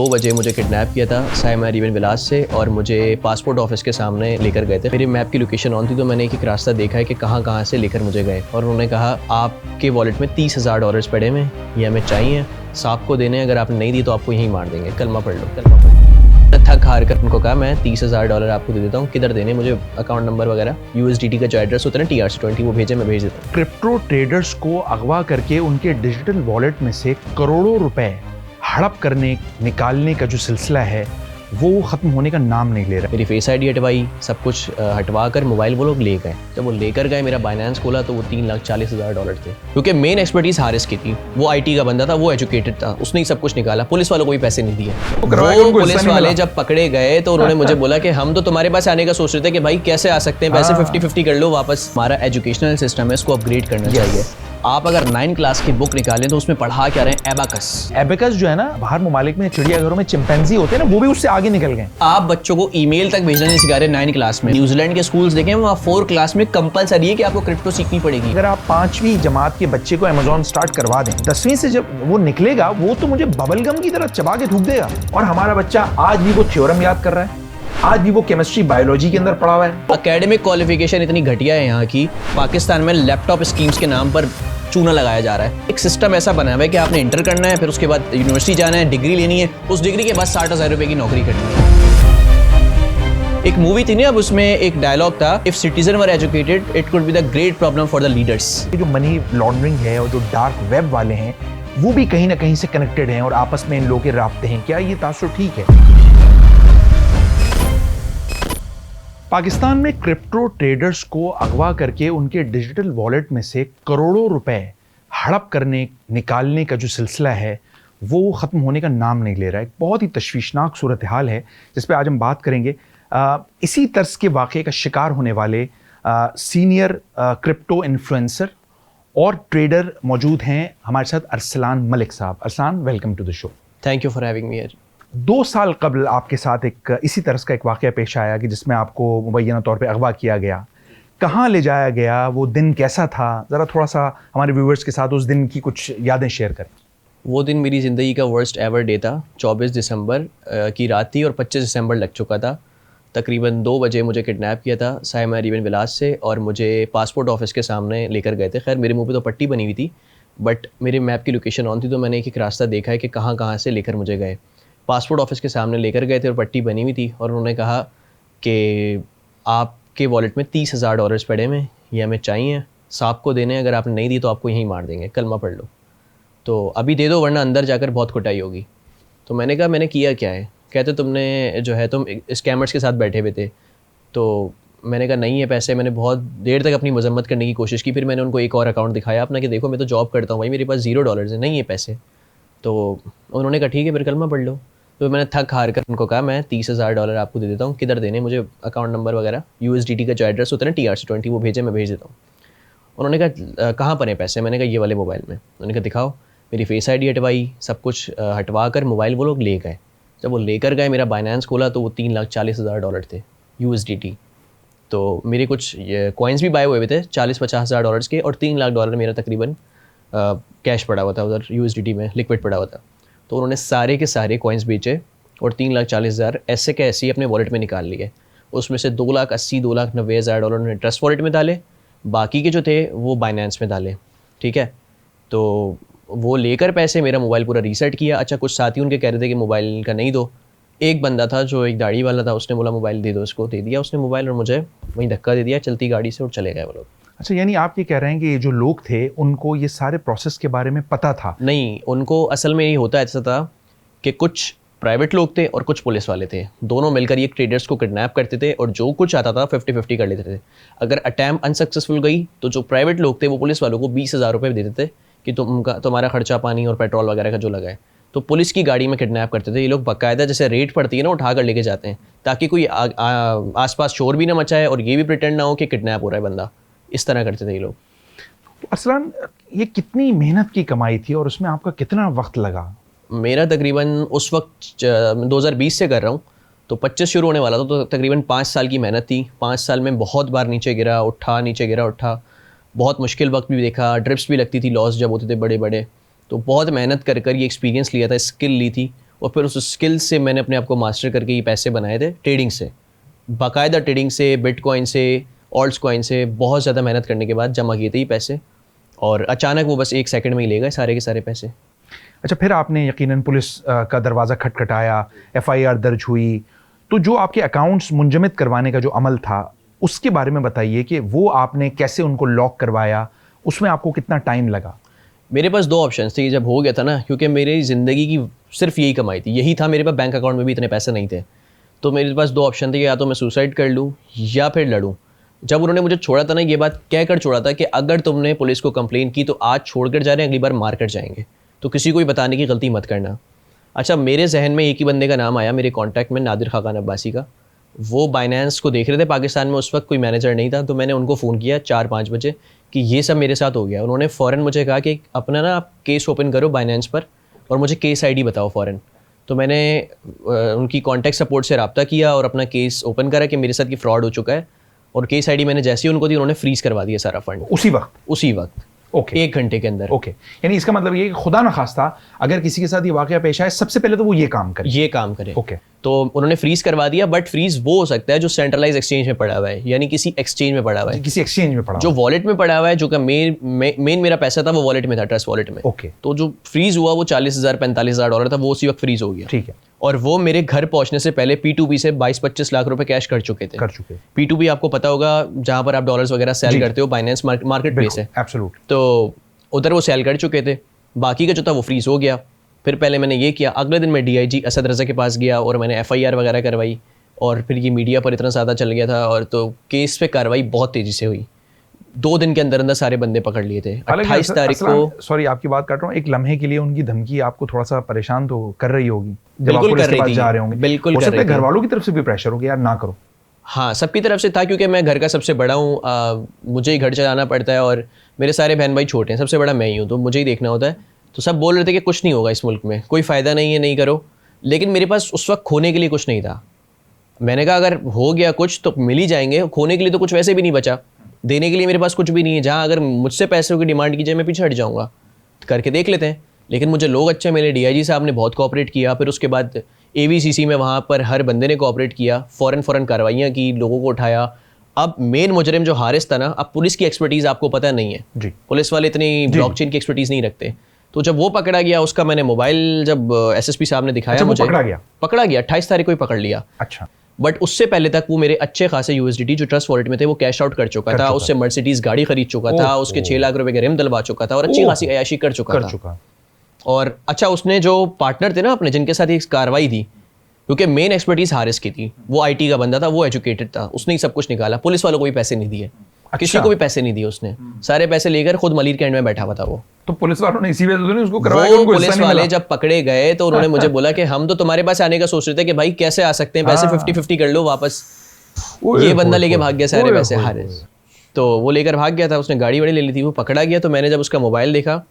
2 बजे मुझे किडनैप किया था साइमा रिवन विलास से और मुझे पासपोर्ट ऑफिस के सामने लेकर गए थे। मेरी मैप की लोकेशन ऑन थी तो मैंने एक रास्ता देखा है कि कहाँ से लेकर मुझे गए और उन्होंने कहा आपके वॉलेट में $30,000 पड़े हुए ये हमें चाहिए, साहब को देने, अगर आपने नहीं दी तो आपको यहीं मार देंगे, कलमा पढ़ लो। थक हार कर उनको कहा मैं $30,000 आपको दे देता हूँ, किधर देने, मुझे अकाउंट नंबर वगैरह USDT का जो एड्रेस होता है ना TRC20 वो भेजे, मैं भेज देता हूँ। क्रिप्टो ट्रेडर्स को अगवा करके उनके डिजिटल वॉलेट में से करोड़ों रुपए हड़प करने निकालने का जो सिलसिला है वो खत्म होने का नाम नहीं ले रहा। मेरी फेस आईडी हटवाई, सब कुछ हटवा कर मोबाइल वो लोग ले गए। जब वो लेकर गए मेरा बाइनेंस खोला तो वो $3,40,000 थे, क्योंकि मेन एक्सपर्टीज हारिस की थी। वो IT का बंदा था, वो एजुकेटेड था, उसने ही सब कुछ निकाला। पुलिस वालों को भी पैसे नहीं दिए। वो पुलिस वाले जब पकड़े गए तो उन्होंने मुझे बोला कि हम तो तुम्हारे पास आने का सोच रहे थे कि भाई कैसे आ सकते हैं, पैसे 50-50 कर लो वापस। हमारा एजुकेशनल सिस्टम है, इसको अपग्रेड करना चाहिए। आप अगर 9 क्लास की बुक निकालें तो उसमें पढ़ा क्या रहे हैं, एबाकस जो है ना, बाहर ममालिक में चिड़ियाघरों में चिंपैंजी होते हैं ना, वो भी उससे आगे निकल गए। आप बच्चों को ईमेल तक भेजना नहीं सिखा रहे 9 क्लास में। न्यूजीलैंड के स्कूल्स देखें, वहाँ 4 क्लास में कंपलसरी है कि आपको क्रिप्टो सीखनी पड़ेगी। अगर आप 5वीं जमात के बच्चे को अमेज़न स्टार्ट करवा दें, 10वीं से जब वो निकलेगा वो तो मुझे बबलगम की तरह चबा के थूक देगा। और हमारा बच्चा आज भी वो थ्योरम याद कर रहा है, आज भी वो केमिस्ट्री बायोलॉजी के अंदर पढ़ा हुआ है। एकेडमिक क्वालिफिकेशन इतनी घटिया है यहाँ की, पाकिस्तान में लैपटॉप स्कीम्स के नाम पर चूना लगाया जा रहा है। एक सिस्टम ऐसा बना हुआ है कि आपने इंटर करना है, फिर उसके बाद यूनिवर्सिटी जाना है, डिग्री लेनी है, उस डिग्री के बाद 60,000 रुपए की नौकरी करनी है। एक मूवी थी ना, अब उसमें एक डायलॉग था, if citizen were educated it could be the great problem for the leaders. जो मनी लॉन्ड्रिंग है और जो डार्क वेब वाले हैं वो भी कहीं ना कहीं से कनेक्टेड हैं और आपस में इन लोगों के राब्ते हैं। क्या ये तासुर ठीक है? पाकिस्तान में क्रिप्टो ट्रेडर्स को अगवा करके उनके डिजिटल वॉलेट में से करोड़ों रुपए हड़प करने निकालने का जो सिलसिला है वो ख़त्म होने का नाम नहीं ले रहा है। एक बहुत ही तशवीशनाक सूरत हाल है जिस पे आज हम बात करेंगे। इसी तर्ज के वाक़े का शिकार होने वाले सीनियर क्रिप्टो इन्फ्लुएंसर और ट्रेडर मौजूद हैं हमारे साथ। अरसलान मलिक साहब। Arsalan, welcome to the show. Thank you for having me here. 2 साल कबल आपके साथ एक इसी तरह का एक वाक़या पेश आया कि जिसमें आपको मुबैना तौर पे अगवा किया गया। कहाँ ले जाया गया, वो दिन कैसा था? ज़रा थोड़ा सा हमारे व्यूवर्स के साथ उस दिन की कुछ यादें शेयर करें। वो दिन मेरी ज़िंदगी का वर्स्ट एवर डे था। 24 दिसंबर की रात थी और 25 दिसंबर लग चुका था। तकरीबन 2 बजे मुझे किडनैप किया था साइमा रिवन विलास से और मुझे पासपोर्ट ऑफिस के सामने लेकर गए थे। खैर मेरे मुँह पे तो पट्टी बनी हुई थी, बट मेरे मैप की लोकेशन ऑन थी तो मैंने एक रास्ता देखा है कि कहाँ से लेकर मुझे गए। पासपोर्ट ऑफिस के सामने लेकर गए थे और पट्टी बनी हुई थी और उन्होंने कहा कि आपके वॉलेट में $30,000 पड़े हुए ये हमें चाहिए, साहब को देने, अगर आपने नहीं दी तो आपको यहीं मार देंगे, कलमा पढ़ लो, तो अभी दे दो वरना अंदर जाकर बहुत कुटाई होगी। तो मैंने कहा मैंने किया क्या है? कहते तुमने जो है तुम स्कैमर्स के साथ बैठे हुए थे। तो मैंने कहा नहीं है पैसे। मैंने बहुत देर तक अपनी मजम्मत करने की कोशिश की, फिर मैंने उनको एक और अकाउंट दिखाया अपना कि देखो मैं तो जॉब करता हूँ भाई, मेरे पास $0 है, नहीं है पैसे। तो उन्होंने कहा ठीक है फिर कलमा पढ़ लो। तो मैंने थक हार कर उनको कहा मैं $30,000 आपको दे देता हूँ, किधर देने, मुझे अकाउंट नंबर वगैरह USDT का जो एड्रेस होता है ना TRC20 वो भेजे, मैं भेज देता हूँ। उन्होंने कहा कहाँ पर है पैसे? मैंने कहा ये वाले मोबाइल में। उन्होंने कहा दिखाओ। मेरी फेस आईडी हटवाई, सब कुछ हटवा कर मोबाइल वो लोग ले गए। जब वो लेकर गए मेरा बाइनेंस खोला तो वो $3,40,000 थे USDT। तो मेरे कुछ कॉइन्स भी बाय हुए थे $40-50,000 के और $3,00,000 मेरा तकरीबन कैश पड़ा हुआ था उधर USDT में, लिक्विड पड़ा हुआ था। तो उन्होंने सारे के सारे कॉइन्स बेचे और $3,40,000 ऐसे के ऐसे ही अपने वॉलेट में निकाल लिए। उसमें से $2,80,000 $2,90,000 उन्होंने ट्रस्ट वॉलेट में डाले, बाकी के जो थे वो बाइनेंस में डाले। ठीक है, तो वो लेकर पैसे मेरा मोबाइल पूरा रीसेट किया। अच्छा, कुछ साथी उनके कह रहे थे कि मोबाइल का नहीं दो। एक बंदा था जो एक दाढ़ी वाला था, उसने बोला मोबाइल दे दो इसको, दे दिया उसने मोबाइल और मुझे वहीं धक्का दे दिया चलती गाड़ी से और चले गए वो लोग। अच्छा, यानी आप ये कह रहे हैं कि ये जो लोग थे उनको ये सारे प्रोसेस के बारे में पता था? नहीं, उनको असल में ये होता ऐसा था कि कुछ प्राइवेट लोग थे और कुछ पुलिस वाले थे, दोनों मिलकर ये ट्रेडर्स को किडनैप करते थे और जो कुछ आता था 50-50 कर लेते थे। अगर अटैम्प्ट अनसक्सेसफुल गई तो जो प्राइवेट लोग थे वो पुलिस वालों को $20,000 रुपये देते थे कि तुम्हारा खर्चा पानी और पेट्रोल वगैरह का जो लगा है। तो पुलिस की गाड़ी में किडनैप करते थे ये लोग, बाकायदा जैसे रेड पड़ती है ना उठा कर लेके जाते हैं, ताकि कोई आसपास शोर भी ना मचाए और ये भी प्रिटेंड ना हो कि किडनैप हो रहा है बंदा। इस तरह करते थे ये लोग। अरसलान, ये कितनी मेहनत की कमाई थी और उसमें आपका कितना वक्त लगा? मेरा तकरीबन उस वक्त 2020 से कर रहा हूँ तो 25 शुरू होने वाला था, तो तकरीबन 5 साल की मेहनत थी। 5 साल में बहुत बार नीचे गिरा उठा, नीचे गिरा उठा, बहुत मुश्किल वक्त भी देखा, ड्रिप्स भी लगती थी, लॉस जब होते थे बड़े बड़े। तो बहुत मेहनत कर कर ये एक्सपीरियंस लिया था, स्किल ली थी और फिर उस स्किल से मैंने अपने आप को मास्टर करके ये पैसे बनाए थे ट्रेडिंग से, बाकायदा ट्रेडिंग से, बिटकॉइन से, ऑल्ट्स कॉइन से बहुत ज़्यादा मेहनत करने के बाद जमा किए थे ये पैसे, और अचानक वो बस 1 सेकंड में ही ले गए सारे के सारे पैसे। अच्छा, फिर आपने यकीनन पुलिस का दरवाज़ा खटखटाया, FIR दर्ज हुई, तो जो आपके अकाउंट्स मुंजमद करवाने का जो अमल था उसके बारे में बताइए कि वो आपने कैसे उनको लॉक करवाया, उसमें आपको कितना टाइम लगा? मेरे पास 2 ऑप्शंस थे जब हो गया था ना, क्योंकि मेरी ज़िंदगी की सिर्फ यही कमाई थी, यही था मेरे पास, बैंक अकाउंट में भी इतने पैसे नहीं थे। तो मेरे पास 2 ऑप्शन थे कि या तो मैं सुसाइड कर लूँ या फिर लड़ूँ। जब उन्होंने मुझे छोड़ा था ना, ये बात कह कर छोड़ा था कि अगर तुमने पुलिस को कंप्लेन की तो आज छोड़ कर जा रहे हैं, अगली बार मार कर जाएंगे, तो किसी को भी बताने की गलती मत करना। अच्छा, मेरे जहन में एक ही बंदे का नाम आया मेरे कॉन्टैक्ट में, नादिर खाकान अब्बासी का। वो बाइनेंस को देख रहे थे पाकिस्तान में, उस वक्त कोई मैनेजर नहीं था, तो मैंने उनको फ़ोन किया 4-5 बजे कि ये सब मेरे साथ हो गया। उन्होंने फ़ौरन मुझे कहा कि अपना ना आप केस ओपन करो बाइनेंस पर और मुझे केस ID बताओ फ़ौरन। तो मैंने उनकी कॉन्टैक्ट सपोर्ट से रब्ता किया और अपना केस ओपन करा कि मेरे साथ ये फ्रॉड हो चुका है, और केस ID मैंने जैसे ही उनको दी, उन्होंने फ्रीज़ करवा दिया सारा फंड उसी वक्त ओके, 1 घंटे के अंदर। ओके, यानी इसका मतलब ये कि खुदा न खास्ता अगर किसी के साथ ये वाकया पेश आए, सबसे पहले तो वो ये काम करे। ओके, तो उन्होंने फ्रीज करवा दिया, बट फ्रीज वो हो सकता है जो सेंट्रलाइज एक्सचेंज में पड़ा हुआ है, यानी किसी एक्सचेंज में पड़ा हुआ है, किसी एक्सचेंज में पड़ा जो वॉलेट में पड़ा हुआ है, जो कि मेन मेरा पैसा था वो वॉलेट में था, ट्रस्ट वॉलेट में। ओके, तो जो फ्रीज हुआ वो 40,000 45,000 डॉलर था, वो उसी वक्त फ्रीज हो गया। ठीक है। और वो मेरे घर पहुंचने से पहले P2P से 22-25 लाख रुपए कैश कर चुके थे। P2P आपको पता होगा, जहां पर आप डॉलर्स वगैरह सेल करते हो, बाइनेंस मार्केट प्लेस है, एब्सोल्यूट। तो उधर वो सेल कर चुके थे, बाकी का जो था वो फ्रीज हो गया। फिर पहले मैंने ये किया, अगले दिन मैं DIG असद रज़ा के पास गया और मैंने FIR वगैरह करवाई, और फिर ये मीडिया पर इतना ज़्यादा चल गया था, और तो केस पे कार्रवाई बहुत तेज़ी से हुई। 2 दिन के अंदर अंदर सारे बंदे पकड़ लिए थे। 28 तारीख को, सॉरी आपकी बात काट रहा हूँ, एक लम्हे के लिए उनकी धमकी आपको थोड़ा सा परेशान तो कर रही होगी, बिल्कुल कर रही थी, जा रहे होंगे, बिल्कुल कर रही थी। घर वालों की तरफ से भी प्रेशर हो गया, यार ना करो? हाँ, सबकी तरफ से था, क्योंकि मैं घर का सबसे बड़ा हूँ, मुझे ही घर चलाना पड़ता है, और मेरे सारे बहन भाई छोटे हैं, सबसे बड़ा मैं ही हूँ, तो मुझे ही देखना होता है। तो सब बोल रहे थे कि कुछ नहीं होगा इस मुल्क में, कोई फ़ायदा नहीं है, नहीं करो। लेकिन मेरे पास उस वक्त खोने के लिए कुछ नहीं था। मैंने कहा अगर हो गया कुछ तो मिल ही जाएंगे, खोने के लिए तो कुछ वैसे भी नहीं बचा, देने के लिए मेरे पास कुछ भी नहीं है। जहाँ अगर मुझसे पैसों की डिमांड कीजिए मैं पीछे हट जाऊँगा, करके देख लेते हैं। लेकिन मुझे लोग अच्छे मिले, DIG साहब ने बहुत कोऑपरेट किया, फिर उसके बाद AVCC में वहाँ पर हर बंदे ने कोऑपरेट किया, फ़ौरन कार्रवाइयाँ की, लोगों को उठाया। अब मेन मुजरिम जो हारिस था ना, अब पुलिस की एक्सपर्टीज़ आपको पता नहीं है जी, पुलिस वाले इतनी ब्लॉकचेन की एक्सपर्टीज़ नहीं रखते। तो जब वो पकड़ा गया, उसका मैंने मोबाइल जब SSP साहब ने दिखाया, अच्छा, मुझे पकड़ा गया 28 तारीख को ही पकड़ लिया। अच्छा, बट उससे पहले तक वो मेरे अच्छे खासे USDT जो ट्रस्ट वॉलेट में थे वो कैश आउट कर चुका था, उससे मर्सिडीज गाड़ी खरीद चुका था, उसके 6 लाख रुपए के रिम डलवा चुका था, और अच्छी खासी अयाशी कर चुका था। और अच्छा, उसने जो पार्टनर थे ना अपने, जिनके साथ एक कार्रवाई थी, क्योंकि मेन एक्सपर्टीज हारिस की थी, वो IT का बंदा था, वो एजुकेटेड था, उसने ही सब कुछ निकाला। पुलिस वालों को भी पैसे नहीं दिए, किसी को भी पैसे नहीं दिए उसने, सारे पैसे लेकर खुद मलिर के एंड में बैठा हुआ था वो। तो पुलिस वालों ने इसी वजह से उसको करवाया। पुलिस वाले जब पकड़े गए तो उन्होंने मुझे बोला कि हम तो तुम्हारे पास आने का सोच रहे थे कि भाई कैसे आ सकते हैं, पैसे 50-50 कर लो वापस। ये बंदा लेके भाग गया सारे पैसे, हारिस। तो वो लेकर भाग गया था, उसने गाड़ी वाड़ी ले ली थी, वो पकड़ा गया। तो मैंने जब उसका मोबाइल देखा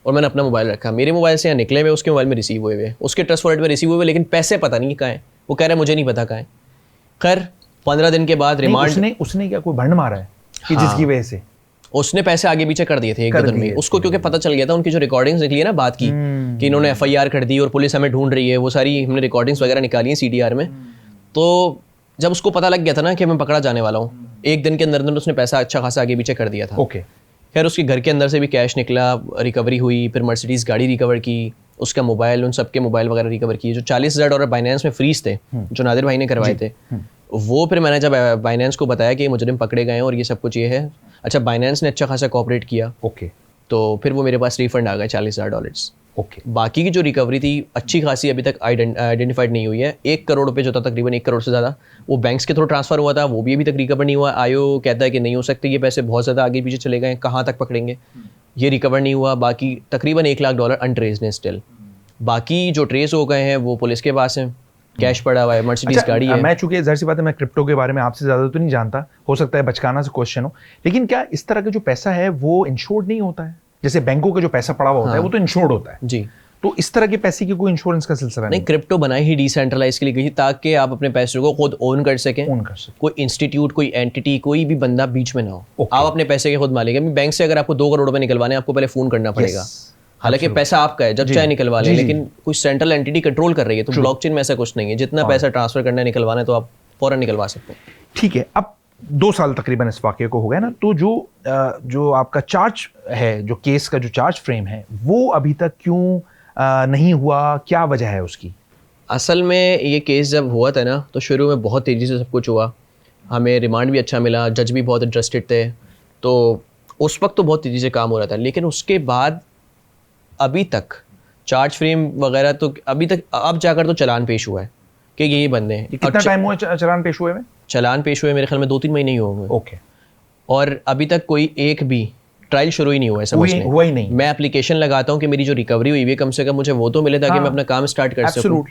और मैंने अपना मोबाइल रखा, मेरे मोबाइल से यहाँ निकले हुए, उसके मोबाइल में रिसीव हुए हुए, उसके ट्रस्ट वॉलेट में रिसीव हुए, लेकिन पैसे पता नहीं कहाँ है। वो कह रहा है मुझे नहीं पता कहाँ है। खैर 15 दिन के बाद रिमांड। उसने क्या कोई भंड मारा है कि जिसकी वजह से उसने पैसे आगे पीछे कर दिए थे 1-2 दिन में उसको, क्योंकि पता चल गया था, उनकी जो रिकॉर्डिंग्स निकली है ना बात की कि इन्होंने FIR कर दी और पुलिस हमें ढूंढ रही है, वो सारी हमने रिकॉर्डिंग्स वगैरह निकाली हैं CDR में। तो जब उसको पता लग गया था ना कि मैं पकड़ा जाने वाला हूँ, 1 दिन के अंदर अंदर उसने पैसा अच्छा खासा आगे पीछे कर दिया था। ओके, खैर उसके घर के अंदर से भी कैश निकला, रिकवरी हुई, फिर मर्सिडीज गाड़ी रिकवर की, उसका मोबाइल, उन सबके मोबाइल वगैरह रिकवर किए। जो 40,000 डॉलर बाइनेंस में फ्रीज थे, जो नादिर भाई ने करवाए थे, वो फिर मैंने जब बाइनेंस को बताया कि मुजरिम पकड़े गए हैं और ये सब कुछ ये है, अच्छा बाइनेंस ने अच्छा खासा कोऑपरेट किया। ओके, तो फिर वो मेरे पास रिफंड आ गए 40,000 डॉलर्स। ओके, बाकी की जो रिकवरी थी अच्छी खासी अभी तक आइडेंटिफाइड नहीं हुई है। 1 करोड़ रुपए जो था, तकरीबन 1 करोड़ से ज़्यादा, वो बैंक्स के थ्रू ट्रांसफर हुआ था, वो भी अभी तक रिकवर नहीं हुआ। आयो कहता है कि नहीं हो सकते, ये पैसे बहुत ज़्यादा आगे पीछे चले गए, कहाँ तक पकड़ेंगे, ये रिकवर नहीं हुआ। बाकी तकरीबन 1 लाख डॉलर अनट्रेस्ड है स्टिल। बाकी जो ट्रेस हो गए हैं वो पुलिस के पास हैं, कैश पड़ा हुआ है, मर्सिडीज गाड़ी है। मैं चूंकि ज़ाहिर सी बात है मैं क्रिप्टो के बारे में आपसे ज़्यादा तो नहीं जानता, हो सकता है बचकाना से क्वेश्चन हो, लेकिन क्या इस तरह का जो पैसा है वो इंश्योर्ड नहीं होता है? जैसे बैंकों का जो पैसा पड़ा हुआ होता है वो तो इंश्योर्ड होता है जी, तो इस तरह के पैसे की कोई इंश्योरेंस का सिलसिला नहीं। क्रिप्टो बनाई ही डिसेंट्रलाइज के लिए गई ताकि आप अपने पैसों को खुद ओन कर सकें, कोई इंस्टीट्यूट, कोई एंटिटी, कोई भी बंदा बीच में ना हो। आप अपने पैसे के खुद मालिक हैं। बैंक से अगर आपको 2 करोड़ रुपए निकलवाने हैं, आपको पहले फ़ोन करना पड़ेगा, हालांकि पैसा आपका है, जब चाहे निकलवा लें, लेकिन कुछ सेंट्रल एंटिटी कंट्रोल कर रही है। तो ब्लॉकचेन में ऐसा कुछ नहीं है, जितना पैसा ट्रांसफर करना है निकलवाना है तो आप फौरन निकलवा सकते हैं। ठीक है, अब 2 साल तकरीबन इस वाक़े को हो गया ना, तो जो आपका चार्ज है, जो केस का जो चार्ज फ्रेम है, वो अभी तक क्यों नहीं हुआ, क्या वजह है उसकी? असल में ये केस जब हुआ था ना, तो शुरू में बहुत तेज़ी से सब कुछ हुआ, हमें रिमांड भी अच्छा मिला, जज भी बहुत इंटरेस्टेड थे, तो उस वक्त तो बहुत तेज़ी से काम हो रहा था। लेकिन उसके बाद अभी तक चार्ज फ्रेम वगैरह तो अभी तक, अब जाकर तो चालान पेश हुआ है कि यही बंदे हैं। कितना टाइम हुआ चालान पेश हुए में? चालान पेश हुए मेरे ख्याल में 2-3 महीने ही होंगे। ओके। और अभी तक कोई एक भी ट्रायल शुरू ही नहीं हुआ है, समझने हुआ ही नहीं। मैं एप्लीकेशन लगाता हूँ कि मेरी जो रिकवरी हुई है कम से कम मुझे वो तो मिले, ताकि मैं अपना काम स्टार्ट कर सकूँ।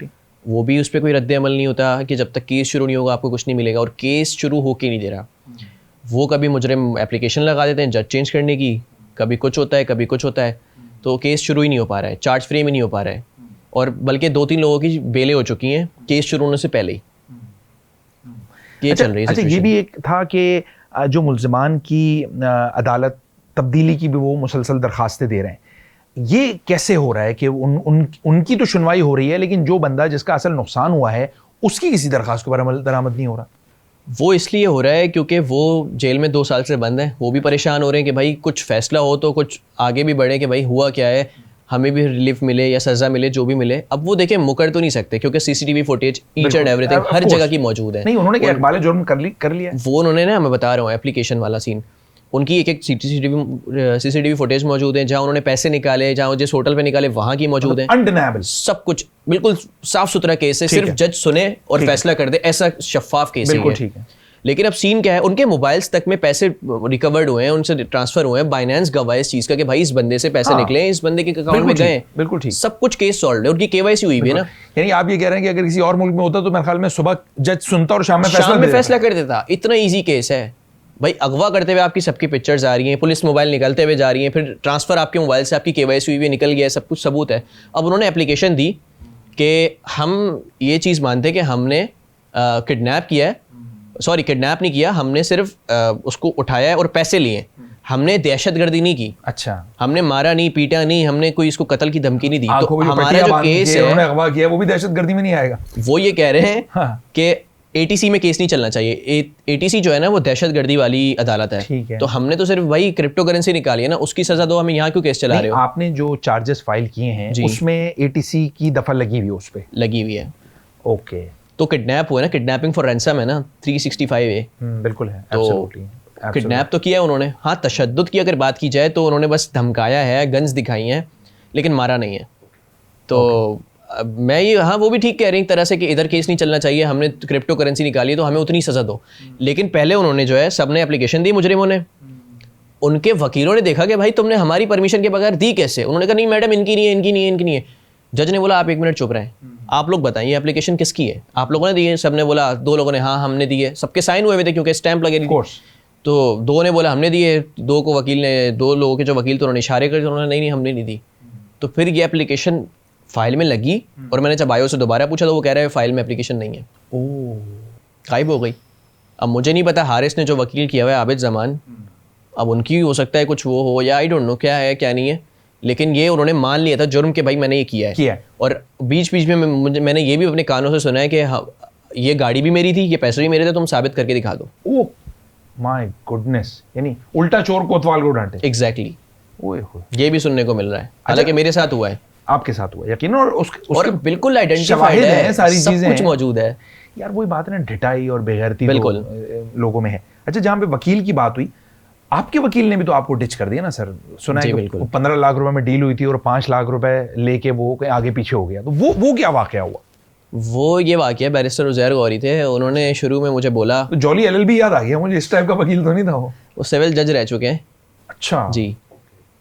वो भी उस पर कोई रद्द अमल नहीं होता कि जब तक केस शुरू नहीं होगा आपको कुछ नहीं मिलेगा, और केस शुरू होके नहीं दे रहा। वो कभी मुजरिम एप्लीकेशन लगा देते हैं जज चेंज करने की, कभी कुछ होता है कभी कुछ होता है, तो केस शुरू ही नहीं हो पा रहा है, चार्ज फ्रेम ही नहीं हो पा रहा है। और बल्कि 2-3 लोगों की बेलें हो चुकी हैं केस शुरू होने से पहले ही। ये चल रही है। अच्छा, ये भी एक था कि जो मुल्ज़िमान की अदालत तब्दीली की भी वो मुसलसल दरखास्तें दे रहे हैं, ये कैसे हो रहा है कि उनकी तो सुनवाई हो रही है, लेकिन जो बंदा जिसका असल नुकसान हुआ है उसकी किसी दरखास्त के ऊपर दरामद नहीं हो रहा? वो इसलिए हो रहा है क्योंकि वो जेल में 2 साल से बंद है, वो भी परेशान हो रहे हैं कि भाई कुछ फैसला हो तो कुछ आगे भी बढ़े, कि भाई हुआ क्या है, हमें भी रिलीफ मिले या सज़ा मिले, जो भी मिले। अब वो देखें मुकर तो नहीं सकते क्योंकि CCTV footage each and everything हर जगह की मौजूद है। नहीं, उन्होंने क्या इकबाल जुर्म कर लिया? वो उन्होंने ना, मैं बता रहा हूँ एप्लीकेशन वाला सीन, उनकी एक सीसीटीवी फुटेज मौजूद है, जहाँ उन्होंने पैसे निकाले, जहाँ जिस होटल पे निकाले वहाँ की मौजूद है। अनडिनायबल, सब कुछ बिल्कुल साफ सुथरा केस है, सिर्फ जज सुने और फैसला कर दे, ऐसा शफाफ केस है। ठीक है। लेकिन अब सीन क्या है, उनके मोबाइल्स तक में पैसे रिकवर्ड हुए हैं, उनसे ट्रांसफर हुए हैं, बाइनेंस गवाह इस चीज का कि भाई इस बंदे से पैसे निकले, इस बंदे के अकाउंट में गए। बिल्कुल ठीक, सब कुछ केस सॉल्व है, उनकी केवाईसी हुई भी है ना। यानी आप ये कह रहे हैं कि अगर किसी और मुल्क में होता तो मेरे ख्याल में सुबह जज सुनता और शाम में फैसला कर देता। इतना ईजी केस है भाई, अगवा करते हुए आपकी सबकी पिक्चर्स आ रही हैं, पुलिस मोबाइल निकलते हुए जा रही है, फिर ट्रांसफर आपके मोबाइल से आपकी केवाईसी हुई निकल गया, सब कुछ सबूत है। अब उन्होंने एप्लीकेशन दी कि हम ये चीज़ मानते हैं कि हमने किडनैप किया है, सॉरी किडनैप नहीं किया, हमने सिर्फ उसको उठाया है और पैसे लिए, हमने दहशतगर्दी नहीं की। अच्छा, हमने मारा नहीं, पीटा नहीं, हमने कोई इसको कत्ल की धमकी नहीं दी। तो हमारा जो केस है उन्होंने अगवा किया वो भी दहशतगर्दी में नहीं आएगा। वो ये कह रहे हैं कि एटीसी में केस नहीं चलना चाहिए। एटीसी जो है ना वो दहशतगर्दी वाली अदालत है। तो हमने तो सिर्फ भाई क्रिप्टो करेंसी निकाली है ना, उसकी सजा दो, हमें यहाँ क्यों केस चला रहे हो? आपने जो चार्जेस फाइल किए हैं उसमें एटीसी की दफा लगी हुई है, उस पे लगी हुई है। ओके, तो किडनैप हुआ है ना, किडनैपिंग फॉर रैंसम है ना, 365A। बिल्कुल है, तो किडनैप तो किया उन्होंने। हाँ, तशद्दुद की अगर बात की जाए तो उन्होंने बस धमकाया है, गन्स दिखाई हैं, लेकिन मारा नहीं है। तो मैं ये, हाँ वो भी ठीक कह रही तरह से कि इधर केस नहीं चलना चाहिए, हमने क्रिप्टो करेंसी निकाली है तो हमें उतनी सज़ा दो। लेकिन पहले उन्होंने जो है सबने एप्लीकेशन दी, मुजरिमों ने, उनके वकीलों ने देखा कि भाई तुमने हमारी परमिशन के बगैर दी कैसे? उन्होंने कहा नहीं मैडम इनकी नहीं है, इनकी नहीं है, इनकी नहीं है। जज ने बोला आप 1 मिनट चुप रहें, आप लोग बताइए एप्लीकेशन किसकी है? आप लोगों ने दी है? सबने बोला, 2 लोगों ने हाँ हमने दी है, सबके साइन हुए थे क्योंकि स्टैंप लगे थे। तो 2 ने बोला हमने दी है, 2 को वकील ने, 2 लोगों के जो वकील थे उन्होंने इशारे कर, उन्होंने नहीं हमने नहीं दी। तो फिर ये एप्लीकेशन फाइल में लगी और मैंने जब आयो से दोबारा पूछा तो वो कह रहा है फाइल में एप्लीकेशन नहीं है। गायब हो गई। अब मुझे नहीं पता हारिस ने जो वकील किया हुआ है आबिद जमान, अब उनकी हो सकता है कुछ वो हो, या आई डोंट नो क्या है क्या नहीं है, लेकिन ये उन्होंने मान लिया था जुर्म के भाई मैंने ये किया है। और बीच बीच में मैंने ये भी अपने कानों से सुना है कि हाँ, ये गाड़ी भी मेरी थी, ये पैसे भी मेरे थे, तुम साबित करके दिखा दो। ओह माय गुडनेस, यानी उल्टा चोर कोतवाल को डांटे। एग्जैक्टली, ये भी सुनने को मिल रहा है। हालांकि मेरे साथ हुआ है, आपके साथ हुआ यकीन, और बिल्कुल आइडेंटिफाइड है, सारी चीजें कुछ मौजूद है। यार वही बात है ना, ढिठाई और बेगैरती बिल्कुल लोगों में है। अच्छा, जहाँ पे वकील की बात हुई, आपके वकील ने भी तो आपको डिच कर दिया ना सर? सुना है कि 15 लाख रुपए में डील हुई थी और 5 लाख रुपए लेके वो आगे पीछे हो गया, तो वो क्या वाकया हुआ? वो ये वाकया बैरिस्टर उज़ैर गौरी थे, उन्होंने शुरू में मुझे बोला, तो जॉली LLB याद आ गया मुझे, इस टाइप का वकील तो नहीं था वो सिविल जज रह चुके हैं। अच्छा जी,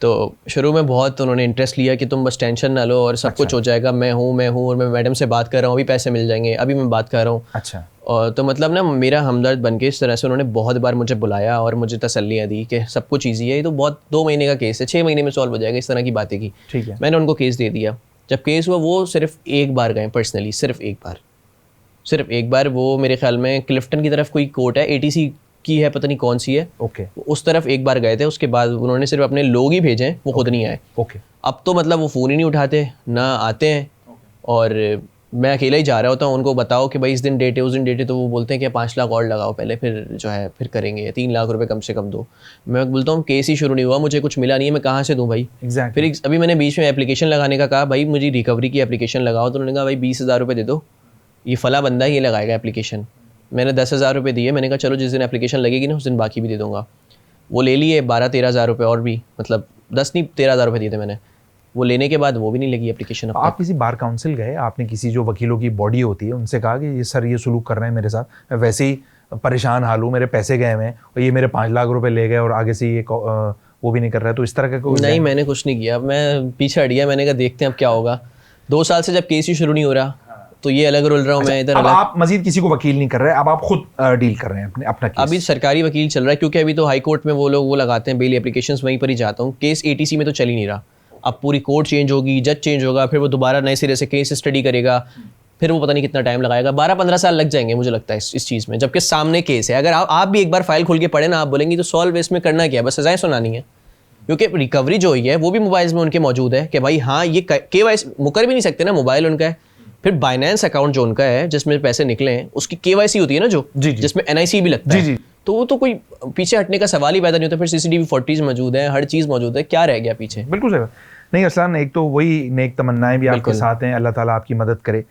तो शुरू में बहुत उन्होंने इंटरेस्ट लिया कि तुम बस टेंशन ना लो और सब कुछ हो जाएगा, मैं हूँ और मैं मैडम से बात कर रहा हूँ, अभी पैसे मिल जाएंगे, अभी मैं बात कर रहा हूँ। अच्छा, और तो मतलब ना मेरा हमदर्द बन के इस तरह से उन्होंने बहुत बार मुझे बुलाया और मुझे तसल्लियाँ दी कि सब कुछ ईजी है, ये तो बहुत 2 महीने का केस है, 6 महीने में सॉल्व हो जाएगा, इस तरह की बातें की। ठीक है, मैंने उनको केस दे दिया। जब केस हुआ वो सिर्फ 1 बार गए पर्सनली, सिर्फ एक बार वो मेरे ख्याल में क्लिफ्टन की तरफ कोई कोर्ट है, ATC की है, पता नहीं कौन सी है, ओके उस तरफ एक बार गए थे, उसके बाद उन्होंने सिर्फ अपने लोग ही भेजे हैं, वो खुद नहीं आए। ओके अब तो मतलब वो फ़ोन ही नहीं उठाते ना आते हैं, और मैं अकेला ही जा रहा होता हूँ, उनको बताओ कि भाई इस दिन डेट है उस दिन डेट है, तो वो बोलते हैं कि 5 लाख और लगाओ पहले, फिर जो है फिर करेंगे, 3 लाख रुपए कम से कम दो। मैं बोलता हूँ केस ही शुरू नहीं हुआ, मुझे कुछ मिला नहीं है, मैं कहाँ से दूँ भाई। एग्जैक्टली। फिर अभी मैंने बीच में एप्लीकेशन लगाने का कहा, भाई मुझे रिकवरी की एप्लीकेशन लगाओ, तो उन्होंने कहा भाई 20,000 रुपये दे दो, ये फला बंदा ये लगाएगा एप्लीकेशन। मैंने 10,000 रुपये दिए, मैंने कहा चलो जिस दिन एप्लीकेशन लगेगी ना उस दिन बाकी भी दे दूँगा। वो ले लिए 12-13 हज़ार रुपये, और भी मतलब 10 नहीं 13 हज़ार रुपये दिए थे मैंने। वो लेने के बाद वो भी नहीं लगी एप्लीकेशन। आप किसी बार काउंसिल गए, आपने किसी जो वकीलों की बॉडी होती है उनसे कहा कि ये सर ये सुलूक कर रहे हैं मेरे साथ, मैं वैसे ही परेशान हाल हूँ, मेरे पैसे गए हैं और ये मेरे 5 लाख रुपए ले गए और आगे से ये वो भी नहीं कर रहा है, तो इस तरह का कोई? नहीं, मैंने कुछ नहीं किया, मैं पीछे हट गया, मैंने कहा देखते हैं अब क्या होगा। 2 साल से जब केस ही शुरू नहीं हो रहा, तो ये अलग रुल रहा हूँ मैं इधर अब अलग। आप मजीद किसी को वकील नहीं कर रहे, अब आप खुद डील कर रहे हैं अपना केस? अभी सरकारी वकील चल रहा है, क्योंकि अभी तो हाई कोर्ट में वो लोग वो लगाते हैं बेल एप्लीकेशंस, वहीं पर ही जाता हूँ। केस ATC में तो चल ही नहीं रहा, अब पूरी कोर्ट चेंज होगी, जज चेंज होगा, फिर वो दोबारा नए सिरे से केस स्टडी करेगा, फिर वो पता नहीं कितना टाइम लगाएगा, 12-15 साल लग जाएंगे मुझे लगता है इस चीज़ में, जबकि सामने केस है। अगर आप भी एक बार फाइल खोल के पढ़े ना, आप बोलेंगे तो सॉल्व इसमें करना क्या है, बस सजाएं सुनानी है। क्योंकि रिकवरी जो हुई है वो भी मोबाइल्स में उनके मौजूद है कि भाई हाँ ये KYC मुकर भी नहीं सकते ना, मोबाइल उनका है। फिर बाइनेंस अकाउंट जो उनका है जिसमें पैसे निकले हैं उसकी KYC होती है ना, जो जिसमें NIC भी लगता है, तो वो तो कोई पीछे हटने का सवाल ही पैदा नहीं होता। फिर CCTV फुटेज मौजूद है, हर चीज़ मौजूद है, क्या रह गया पीछे? बिल्कुल सही। नहीं अरसलान, एक तो वही नेक तमन्नाएं भी आपके साथ हैं, अल्लाह ताला आपकी मदद करे।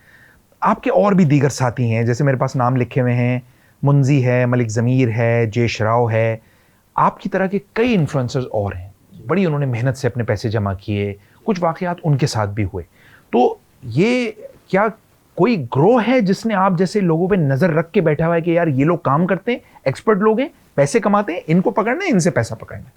आपके और भी दीगर साथी हैं, जैसे मेरे पास नाम लिखे हुए हैं, मुंजी है, मलिक ज़मीर है, जयश राव है, आपकी तरह के कई इन्फ्लुएंसर्स और हैं, बड़ी उन्होंने मेहनत से अपने पैसे जमा किए, कुछ वाक़यात उनके साथ भी हुए। तो ये क्या कोई ग्रोह है जिसने आप जैसे लोगों पे नज़र रख के बैठा हुआ है कि यार ये लोग काम करते हैं, एक्सपर्ट लोग हैं, पैसे कमाते हैं, इनको पकड़ना है, इनसे पैसा पकड़ना है?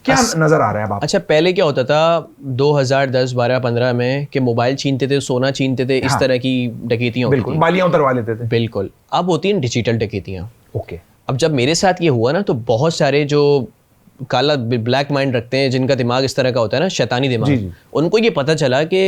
क्या नजर आ रहा है आप? अच्छा, पहले क्या होता था 2010, 12, 15 में कि मोबाइल छीनते थे, सोना छीनते थे, इस तरह की डकैतियां होती थी, बालियां उतरवा लेते थे। बिल्कुल। अब होती हैं डिजिटल डकैतियां। ओके। अब जब मेरे साथ ये हुआ ना, तो बहुत सारे जो काला ब्लैक माइंड रखते हैं, जिनका दिमाग इस तरह का होता है ना, शैतानी दिमाग, उनको ये पता चला कि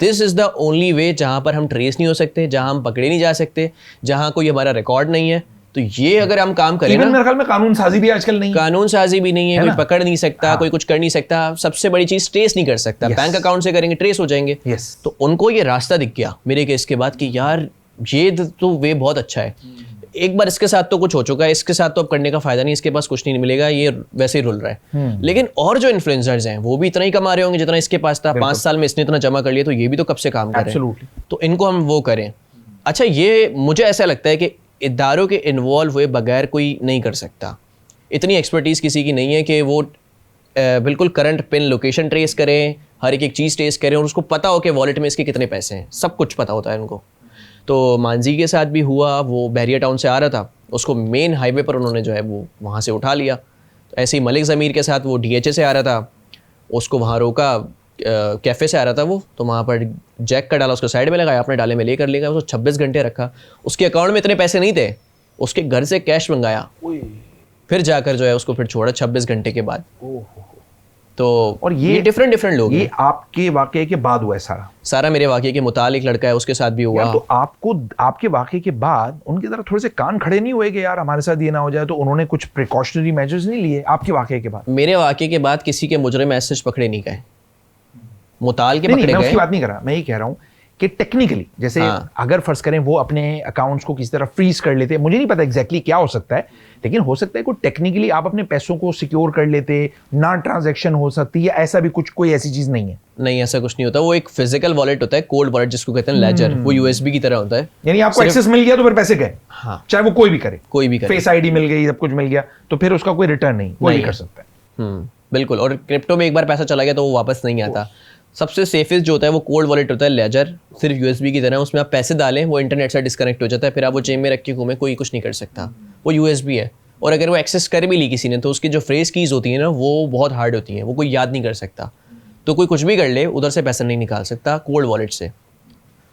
this is the only way जहाँ पर हम ट्रेस नहीं हो सकते, जहाँ हम पकड़े नहीं जा सकते, जहाँ कोई हमारा रिकॉर्ड नहीं है। तो ये अगर हम काम करें ना, मेरे ख्याल में कानून साजी भी आजकल नहीं है, कानून साजी भी नहीं है, कोई पकड़ नहीं सकता, कोई कुछ कर नहीं सकता, सबसे बड़ी चीज़ ट्रेस नहीं कर सकता। बैंक अकाउंट से करेंगे ट्रेस हो जाएंगे। तो उनको ये रास्ता दिख गया मेरे केस के बाद कि यार ये तो वे बहुत अच्छा है, एक बार इसके साथ तो कुछ हो चुका है, इसके साथ तो अब करने का फायदा नहीं, इसके पास कुछ नहीं मिलेगा, ये वैसे ही रुल रहा है। लेकिन और जो इन्फ्लुएंसर्स हैं वो भी इतना ही कमा रहे होंगे जितना इसके पास था, 5 साल में इसने इतना जमा कर लिया, तो ये भी तो कब से काम कर रहे हैं, तो इनको हम वो करें। अच्छा, ये मुझे ऐसा लगता है कि इदारों के इन्वॉल्व हुए बगैर कोई नहीं कर सकता। इतनी एक्सपर्टीज़ किसी की नहीं है कि वो बिल्कुल करंट पिन लोकेशन ट्रेस करें, हर एक चीज़ ट्रेस करें और उसको पता हो कि वॉलेट में इसके कितने पैसे हैं, सब कुछ पता होता है उनको। तो मांझी के साथ भी हुआ, वो बहरिया टाउन से आ रहा था, उसको मेन हाईवे पर उन्होंने जो है वो वहाँ से उठा लिया। तो ऐसे ही मलिक ज़मीर के साथ वो DHA से आ रहा था, उसको वहाँ रोका, कैफ़े से आ रहा था वो, तो वहाँ पर जैक का डाला, उसको साइड में लगाया, अपने डाले में लेकर ले गया, उसको 26 घंटे रखा। उसके अकाउंट में इतने पैसे नहीं थे, उसके घर से कैश मंगाया, फिर जाकर जो है उसको फिर छोड़ा 26 घंटे के बाद। तो और ये डिफरेंट लोग ये आपके वाकये के बाद हुआ है सारा मेरे वाकये के मुतालिक लड़का है, उसके साथ भी हुआ। तो आपको आपके वाकये के बाद उनकी तरह थोड़े से कान खड़े नहीं हुए कि यार हमारे साथ ये ना हो जाए, तो उन्होंने कुछ प्रिकॉशनरी मेजर्स नहीं लिए आपके वाकये के बाद? मेरे वाकये के बाद किसी के मुजरिम ऐसे पकड़े नहीं गए, मुताल के पकड़े गए। मैं उसकी बात नहीं कर रहा, मैं ये कह रहा हूँ कि टेक्निकली जैसे अगर फर्ज करें वो अपने अकाउंट्स को किसी तरह फ्रीज कर लेते, मुझे नहीं पता एग्जैक्टली क्या हो सकता है, लेकिन हो सकता है कोई टेक्निकली आप अपने पैसों को सिक्योर कर लेते, ना ट्रांजैक्शन हो सकती, या ऐसा भी कुछ, कोई ऐसी चीज नहीं है? नहीं, ऐसा कुछ नहीं होता। वो एक फिजिकल वॉलेट होता है, कोल्ड वॉलेट जिसको कहते हैं, लेजर, वो USB की तरह होता है। यानी आपको एक्सेस मिल गया तो फिर पैसे गए, चाहे वो कोई भी करे, फेस ID मिल गई, सब कुछ मिल गया, तो फिर उसका कोई रिटर्न नहीं, कोई कर सकता है। बिल्कुल। और क्रिप्टो में एक बार पैसा चला गया तो वो वापस नहीं आता। सबसे सेफेस्ट जो होता है वो कोल्ड वॉलेट होता है, लेजर, सिर्फ USB की तरह, उसमें आप पैसे डालें, वो इंटरनेट से डिस्कनेक्ट हो जाता है, फिर आप वो जेब में रख के घूमें, कोई कुछ नहीं कर सकता, वो USB है। और अगर वो एक्सेस कर भी ली किसी ने, तो उसकी जो फ्रेज कीज होती है ना, वो बहुत हार्ड होती हैं, वो कोई याद नहीं कर सकता, तो कोई कुछ भी कर ले, उधर से पैसा नहीं निकाल सकता कोल्ड वॉलेट से।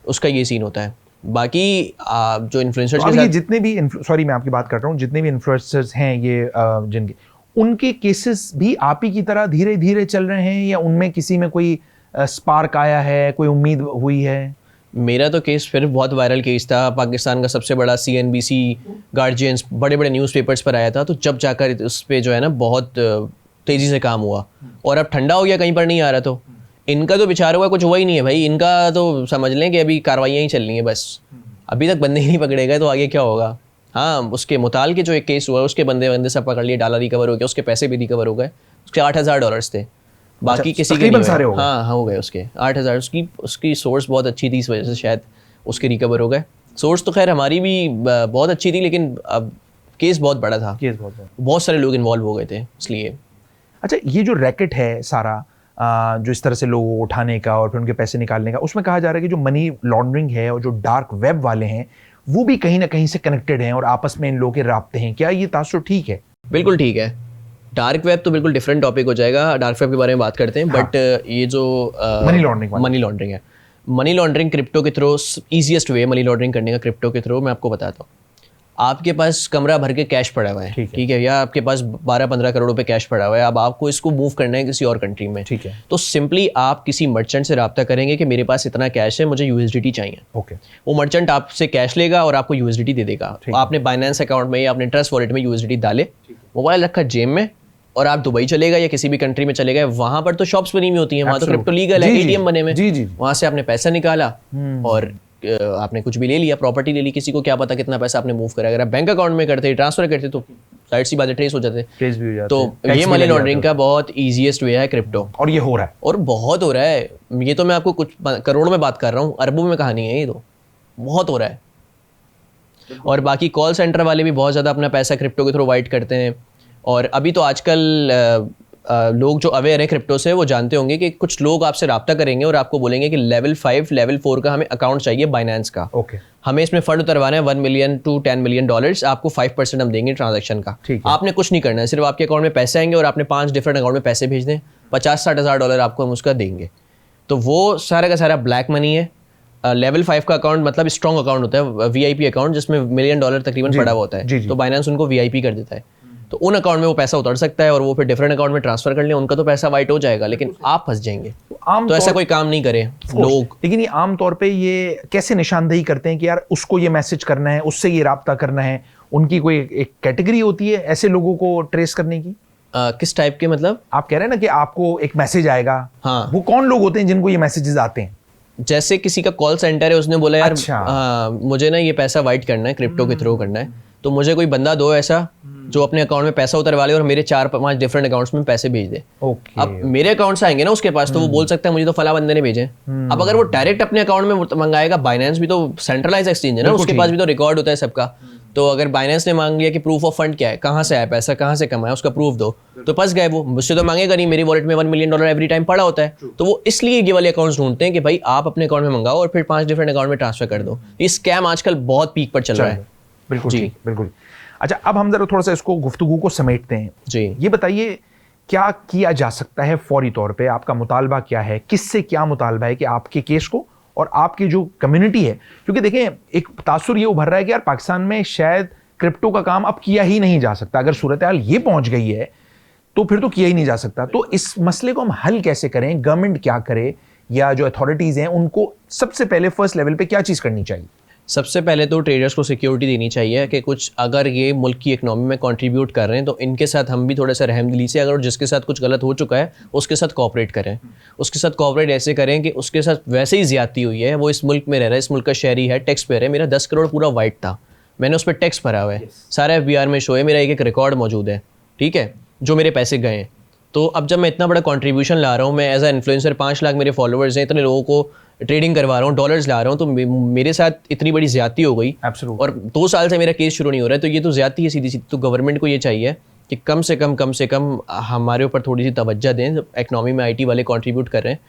उसका ये सीन होता है। बाकी जो इन्फ्लुएंसर्स के साथ जितने भी सॉरी मैं आपकी बात कर रहा हूँ, जितने भी इन्फ्लुएंसर्स हैं ये जिनके, उनके केसेस भी आप ही की तरह धीरे धीरे चल रहे हैं, या उनमें किसी में कोई स्पार्क आया है, कोई उम्मीद हुई है? मेरा तो केस फिर बहुत वायरल केस था, पाकिस्तान का सबसे बड़ा CNBC, गार्जियंस, बड़े बड़े न्यूज़पेपर्स पर आया था, तो जब जाकर उस पर जो है ना बहुत तेज़ी से काम हुआ, और अब ठंडा हो गया, कहीं पर नहीं आ रहा। तो इनका तो बेचारों का कुछ हुआ ही नहीं है भाई, इनका तो समझ लें कि अभी कार्रवाइयाँ ही चल रही हैं बस, अभी तक बंदे ही नहीं पकड़े गए, तो आगे क्या होगा। हाँ, उसके मुताल के जो एक केस हुआ उसके बंदे सब पकड़ लिए, डाला रिकवर हो गया, उसके पैसे भी रिकवर हो गए, उसके $8,000 थे, बाकी किसी के नहीं सारे हुए। हाँ हो गए उसके 8,000, उसकी सोर्स बहुत अच्छी थी, इस वजह से शायद उसके रिकवर हो गए। सोर्स तो खैर हमारी भी बहुत अच्छी थी, लेकिन अब केस बहुत बड़ा था, बहुत सारे लोग इन्वॉल्व हो गए थे इसलिए। अच्छा, ये जो रैकेट है सारा, जो इस तरह से लोगों को उठाने का और फिर उनके पैसे निकालने का, उसमें कहा जा रहा है कि जो मनी लॉन्ड्रिंग है और जो डार्क वेब वाले हैं वो भी कहीं ना कहीं से कनेक्टेड हैं और आपस में इन लोगों के राब्ते हैं। क्या ये तासुर ठीक है? बिल्कुल ठीक है। डार्क वेब तो बिल्कुल डिफरेंट टॉपिक हो जाएगा, डार्क वेब के बारे में बात करते हैं। बट ये जो मनी लॉन्ड्रिंग है, मनी लॉन्ड्रिंग क्रिप्टो के थ्रू, ईजीएस्ट वे मनी लॉन्ड्रिंग करने का क्रिप्टो के थ्रू मैं आपको बताता हूँ। आपके पास कमरा भर के कैश पड़ा हुआ है, ठीक है, या आपके पास 12-15 करोड़ रुपए कैश पड़ा हुआ है, अब आपको इसको मूव करना है किसी और कंट्री में, ठीक है, तो सिंपली आप किसी मर्चेंट से रब्ता करेंगे कि मेरे पास इतना कैश है, मुझे USDT चाहिए। ओके, वो मर्चेंट आपसे कैश लेगा और आपको USDT दे देगा। आपने बाइनेंस अकाउंट में या अपने ट्रस्ट वॉलेट में USDT डाले, मोबाइल रखा जेब में, और आप दुबई चले गए या किसी भी कंट्री में चले गए, वहां पर तो शॉप्स बनी हुई होती हैं, वहां तो क्रिप्टो लीगल है, ATM बने हुए, वहां से आपने पैसा निकाला और आपने कुछ भी ले लिया, प्रॉपर्टी ले ली, किसी को क्या पता कितना पैसा आपने मूव करा। अगर आप बैंक अकाउंट में करते, ट्रांसफर करते, तो साइड सी बातें ट्रेस हो जाते, तो ये मनी लॉन्ड्रिंग का बहुत ईजीएस्ट वे है क्रिप्टो, और ये हो रहा है, और बहुत हो रहा है। ये तो मैं आपको कुछ करोड़ों में बात कर रहा हूँ, अरबों में कहानी है, ये तो बहुत हो रहा है। और बाकी कॉल सेंटर वाले भी बहुत ज़्यादा अपना पैसा क्रिप्टो के थ्रू वाइट करते हैं। और अभी तो आजकल लोग जो अवेयर हैं क्रिप्टो से, वो जानते होंगे कि कुछ लोग आपसे रब्ता करेंगे और आपको बोलेंगे कि लेवल 5, लेवल 4 का हमें अकाउंट चाहिए बाइनेंस का, हमें इसमें फंड उतरवाना है $1 million to $10 million, आपको 5% हम देंगे ट्रांजैक्शन का। आपने कुछ नहीं करना है, सिर्फ आपके अकाउंट में पैसे आएंगे और आपने 5 डिफरेंट अकाउंट में पैसे भेज दें, $50-60 आपको हम उसका देंगे। तो वो सारा का सारा ब्लैक मनी है। लेवल 5 का अकाउंट मतलब स्ट्रॉन्ग अकाउंट होता है, VIP अकाउंट, जिसमें $1 million तकरीबन पड़ा हुआ होता है, तो बाइनेंस उनको VIP कर देता है, तो उन अकाउंट में वो पैसा उतर सकता है और वो फिर डिफरेंट अकाउंट में ट्रांसफर कर ले, उनका तो पैसा वाइट हो जाएगा, लेकिन आप फंस जाएंगे। तो ऐसा कोई काम नहीं करे लोग। लेकिन ये आमतौर पे ये कैसे निशानदेही करते हैं कि यार उसको ये मैसेज करना है, उससे ये राब्ता करना है? उनकी कोई एक कैटेगरी होती है ऐसे लोगों को ट्रेस करने की? किस टाइप के? मतलब आप कह रहे हैं ना कि आपको एक मैसेज आएगा, हाँ, वो कौन लोग होते हैं जिनको ये मैसेजेस आते हैं? जैसे किसी का कॉल सेंटर है, उसने बोला यार मुझे ना ये पैसा वाइट करना है, क्रिप्टो के थ्रू करना है, तो मुझे कोई बंदा दो ऐसा जो अपने अकाउंट में पैसा उतरवा ले और मेरे 4-5 डिफरेंट अकाउंट्स में पैसे भेज दे। अब मेरे अकाउंट से आएंगे ना उसके पास, तो वो बोल सकता है मुझे तो फला बंदे ने भेजे। अब अगर वो डायरेक्ट अपने अकाउंट में मंगाएगा, बाइनेंस भी तो सेंट्रलाइज एक्सचेंज है ना, उसके पास भी तो रिकॉर्ड होता है सबका। तो अगर बाइनेंस ने मांग लिया कि प्रूफ ऑफ फंड क्या है, कहाँ से आया पैसा, कहाँ से कमाया, उसका प्रूफ दो, तो फंस गए वो। मुझसे तो मांगेगा नहीं, मेरी वॉलेट में $1 million एवरी टाइम पड़ा होता है। तो वो इसलिए ये वाले अकाउंट्स ढूंढते हैं कि भाई आप अपने अकाउंट में मंगाओ और फिर 5 डिफरेंट अकाउंट में ट्रांसफर कर दो। ये स्कैम आजकल बहुत पीक पर चल रहा है। बिल्कुल जी, बिल्कुल। अच्छा, अब हम जरा थोड़ा सा इसको गुफ्तगू को समेटते हैं जी। ये बताइए क्या किया जा सकता है फौरी तौर पे? आपका मुतालबा क्या है? किससे क्या मुतालबा है कि आपके केस को और आपकी जो कम्युनिटी है, क्योंकि देखें एक तासुर ये उभर रहा है कि यार पाकिस्तान में शायद क्रिप्टो का काम अब किया ही नहीं जा सकता। अगर सूरत हाल ये पहुंच गई है तो फिर तो किया ही नहीं जा सकता। तो इस मसले को हम हल कैसे करें? गवर्नमेंट क्या करे या जो अथॉरिटीज हैं उनको सबसे पहले फर्स्ट लेवल पे क्या चीज करनी चाहिए? सबसे पहले तो ट्रेडर्स को सिक्योरिटी देनी चाहिए कि कुछ अगर ये मुल्क की इकनॉमी में कंट्रीब्यूट कर रहे हैं तो इनके साथ हम भी थोड़ा सा रहमदिली से, अगर जिसके साथ कुछ गलत हो चुका है उसके साथ कोऑपरेट करें। उसके साथ कोऑपरेट ऐसे करें कि उसके साथ वैसे ही ज़्यादती हुई है, वो इस मुल्क में रह रहा है, इस मुल्क का शहरी है, टैक्स पेयर है। मेरा 10 करोड़ पूरा वाइट था, मैंने उस पर टैक्स भरा हुआ है, सारा FBR में शो है, मेरा एक रिकॉर्ड मौजूद है, ठीक है, जो मेरे पैसे गए हैं। तो अब जब मैं इतना बड़ा कंट्रीब्यूशन ला रहा हूँ, मैं एज अ इन्फ्लुएंसर 5 लाख मेरे फॉलोअर्स हैं, इतने लोगों को ट्रेडिंग करवा रहा हूँ, डॉलर्स ला रहा हूँ, तो मेरे साथ इतनी बड़ी ज्यादती हो गई। और 2 साल से मेरा केस शुरू नहीं हो रहा है, तो ये तो ज्यादती है सीधी सीधी। तो गवर्नमेंट को ये चाहिए कि कम से कम हमारे ऊपर थोड़ी सी तवज्जो दें। इकनॉमी में IT वाले कंट्रीब्यूट कर रहे हैं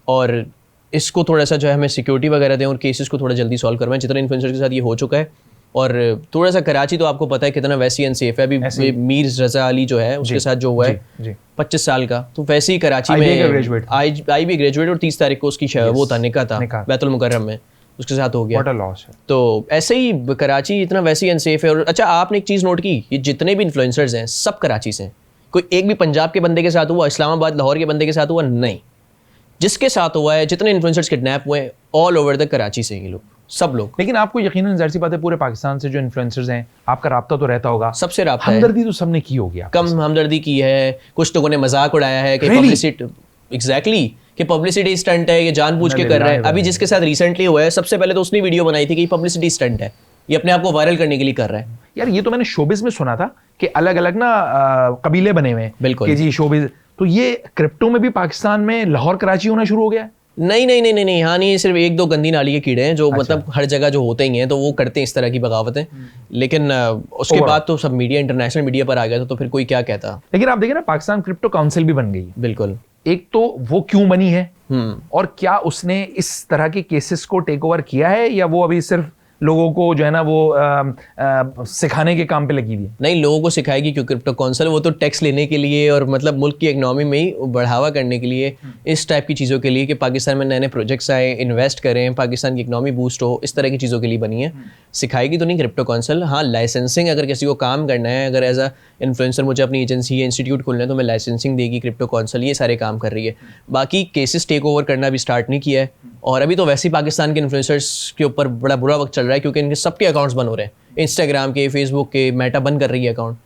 और इसको थोड़ा सा जो है हमें सिक्योरिटी वगैरह दें और केसेस को थोड़ा जल्दी सॉल्व करवाएं, जितना इन्फ्लुएंसर के साथ ये हो चुका है। और थोड़ा सा कराची तो आपको पता है कितना वैसी अनसेफ है। अभी मीर रजा अली जो है उसके साथ जो हुआ है 25 साल का, तो वैसे ही कराची में IB ग्रेजुएट और 30 तारीख को उसकी वो था, निकाह था बैतुल मुकर्रम में, उसके साथ हो गया। तो ऐसे ही कराची इतना वैसे ही अनसेफ है। और अच्छा, आपने एक चीज़ नोट की, ये जितने भी इन्फ्लुएंसर्स हैं सब कराची से हैं, कोई एक भी पंजाब के बंदे के साथ हुआ, इस्लामाबाद लाहौर के बंदे के साथ हुआ नहीं, जिसके साथ हुआ है, जितने इन्फ्लुएंसर्स किडनैप हुए हैं, ऑल ओवर द कराची से ये लोग, सब लोग। लेकिन आपको यकीनन जाहिर सी बात है पूरे पाकिस्तान से जो इन्फ्लुएंसर्स हैं आपका राब्ता तो रहता होगा, सबसे राब्ता है। हमदर्दी तो सबने की होगी, कम हमदर्दी की है, कुछ लोगों ने मजाक उड़ाया है कि पब्लिसिटी, एग्जैक्टली, कि पब्लिसिटी स्टंट है, ये जानबूझ के कर रहा है। अभी जिसके साथ रिसेंटली हुआ है, सबसे पहले तो उसने वीडियो बनाई थी कि पब्लिसिटी स्टंट है, ये अपने आप को वायरल करने के लिए कर रहा है। यार ये तो मैंने शोबिज में सुना था कि अलग अलग ना कबीले बने हुए हैं, बिल्कुल कि जी शोबिज, तो ये क्रिप्टो में भी पाकिस्तान में लाहौर कराची होना शुरू हो गया है? नहीं नहीं नहीं नहीं, हाँ नहीं, सिर्फ एक दो गंदी नाली के कीड़े हैं जो मतलब हर जगह जो होते ही हैं, तो वो करते हैं इस तरह की बगावतें। लेकिन उसके बाद तो सब मीडिया, इंटरनेशनल मीडिया पर आ गया था, तो फिर कोई क्या कहता। लेकिन आप देखें ना, पाकिस्तान क्रिप्टो काउंसिल भी बन गई। बिल्कुल। एक तो वो क्यों बनी है, और क्या उसने इस तरह के केसेस को टेक ओवर किया है, या वो अभी सिर्फ लोगों को जो है ना वो सिखाने के काम पे लगी हुई है? नहीं, लोगों को सिखाएगी क्यों क्रिप्टो काउंसिल? वो तो टैक्स लेने के लिए और मतलब मुल्क की इकनॉमी में ही बढ़ावा करने के लिए, इस टाइप की चीज़ों के लिए कि पाकिस्तान में नए नए प्रोजेक्ट्स आए, इन्वेस्ट करें, पाकिस्तान की इकनॉमी बूस्ट हो, इस तरह की चीज़ों के लिए बनी है। सिखाएगी तो नहीं क्रिप्टो काउंसिल। हाँ, लाइसेंसिंग, अगर किसी को काम करना है, अगर एज अ इन्फ्लुएंसर मुझे अपनी एजेंसी या इंस्टीट्यूट खोलना है तो मैं लाइसेंसिंग देगी क्रिप्टो काउंसिल, ये सारे काम कर रही है। बाकी केसेस टेक ओवर करना भी स्टार्ट नहीं किया है। और अभी तो वैसे ही पाकिस्तान के इन्फ्लुएंसर्स के ऊपर बड़ा बुरा वक्त चल रहा है, क्योंकि इनके सबके अकाउंट्स बंद हो रहे हैं, इंस्टाग्राम के, फेसबुक के, मेटा बंद कर रही है अकाउंट।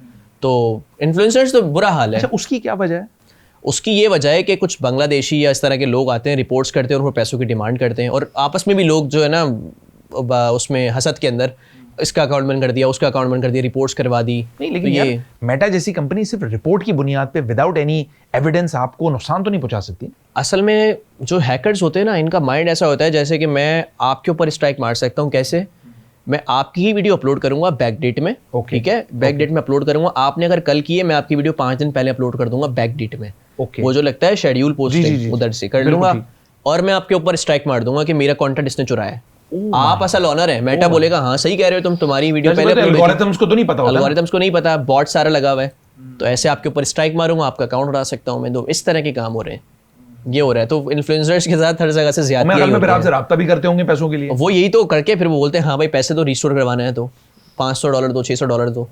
तो इन्फ्लुएंसर्स तो बुरा हाल है। अच्छा, उसकी क्या वजह है? उसकी ये वजह है कि कुछ बांग्लादेशी या इस तरह के लोग आते हैं, रिपोर्ट्स करते हैं और वो पैसों की डिमांड करते हैं, और आपस में भी लोग जो है ना उसमें हसद के अंदर इसका अकाउंट बंद कर दिया, उसका अकाउंट बंद कर दिया, रिपोर्ट्स करवा दी। नहीं, लेकिन तो ये मेटा जैसी कंपनी सिर्फ रिपोर्ट की बुनियाद पे विदाउट एनी एविडेंस आपको नुकसान तो नहीं पहुंचा सकती? असल में जो हैकर्स होते हैं ना, इनका माइंड ऐसा होता है जैसे कि मैं आपके ऊपर स्ट्राइक मार सकता हूँ। कैसे? मैं आपकी ही वीडियो अपलोड करूंगा बैक डेट में, ठीक है, बैक डेट में अपलोड करूंगा। आपने अगर कल की है, मैं आपकी वीडियो 5 दिन पहले अपलोड कर दूंगा बैक डेट में। वो जो लगता है शेड्यूल पोस्टिंग, उधर से कर लूंगा, और मैं आपके ऊपर स्ट्राइक मार दूंगा कि मेरा कंटेंट इसने चुराया है। आप असल ऑनर है, मेटा बोलेगा हाँ सही कह रहे हो तुम, तुम्हारी वीडियो पहले, एल्गोरिथम्स को तो नहीं पता होता, एल्गोरिथम्स को नहीं पता, बॉट सारा लगा हुआ है, तो ऐसे आपके ऊपर स्ट्राइक मारूंगा, आपका अकाउंट उड़ा सकता हूं मैं। तो इस तरह के काम हो रहे हैं, ये हो रहा है। तो इन्फ्लुएंसर्स के साथ हर जगह से ज्यादती है। फिर आपसे राब्ता भी करते होंगे पैसों के लिए? वो यही तो करके फिर वो बोलते हैं हाँ भाई पैसे तो रिस्टोर करवाना है, तो $500 दो, $600 दो।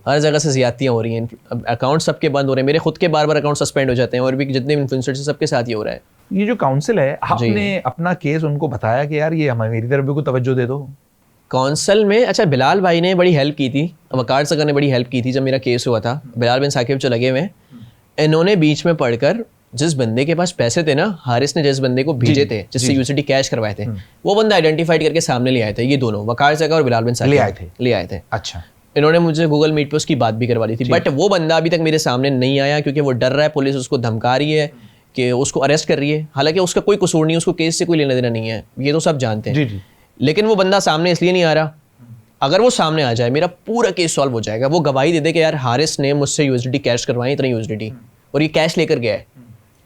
हर जगह से ज्यादतियाँ हो रही हैं, अकाउंट सबके बंद हो रहे हैं। मेरे खुद के बार बार अकाउंट सस्पेंड हो जाते हैं, और भी जितने इन्फ्लुएंसर्स हैं सबके साथ ये हो रहा है। ये जो काउंसिल है, आपने अपना केस उनको बताया कि यार ये हमें मेरी तरफ भी को तवज्जो दे दो? काउंसिल में अच्छा, बिलाल भाई ने बड़ी हेल्प की थी, वकार सकर ने बड़ी हेल्प की थी जब मेरा केस हुआ था। बिलाल बिन साकिब जो लगे हुए, इन्होंने बीच में पढ़कर जिस बंदे के पास पैसे थे ना, हारिस ने जिस बंदे को भेजे थे, जिससे यूनिवर्सिटी कैश करवाए थे, वो बंदा आइडेंटिफाइड करके सामने ले आए थे। ये दोनों वकार सकर और बिलाल बिन साकिब ले आए थे। अच्छा, इन्होंने मुझे गूगल मीट पे उसकी बात भी करवा दी थी, बट वो बंदा अभी तक मेरे सामने नहीं आया, क्योंकि वो डर रहा है, पुलिस उसको धमका रही है कि उसको अरेस्ट कर रही है। हालांकि उसका कोई कसूर नहीं है, उसको केस से कोई लेना देना नहीं है, ये तो सब जानते हैं। लेकिन वो बंदा सामने इसलिए नहीं आ रहा, अगर वो सामने आ जाए मेरा पूरा केस सॉल्व हो जाएगा। वो गवाही दे दे कि यार हारिस ने मुझसे यूएसडीटी कैश करवाई, इतनी यूएसडीटी, और ये कैश लेकर गया है,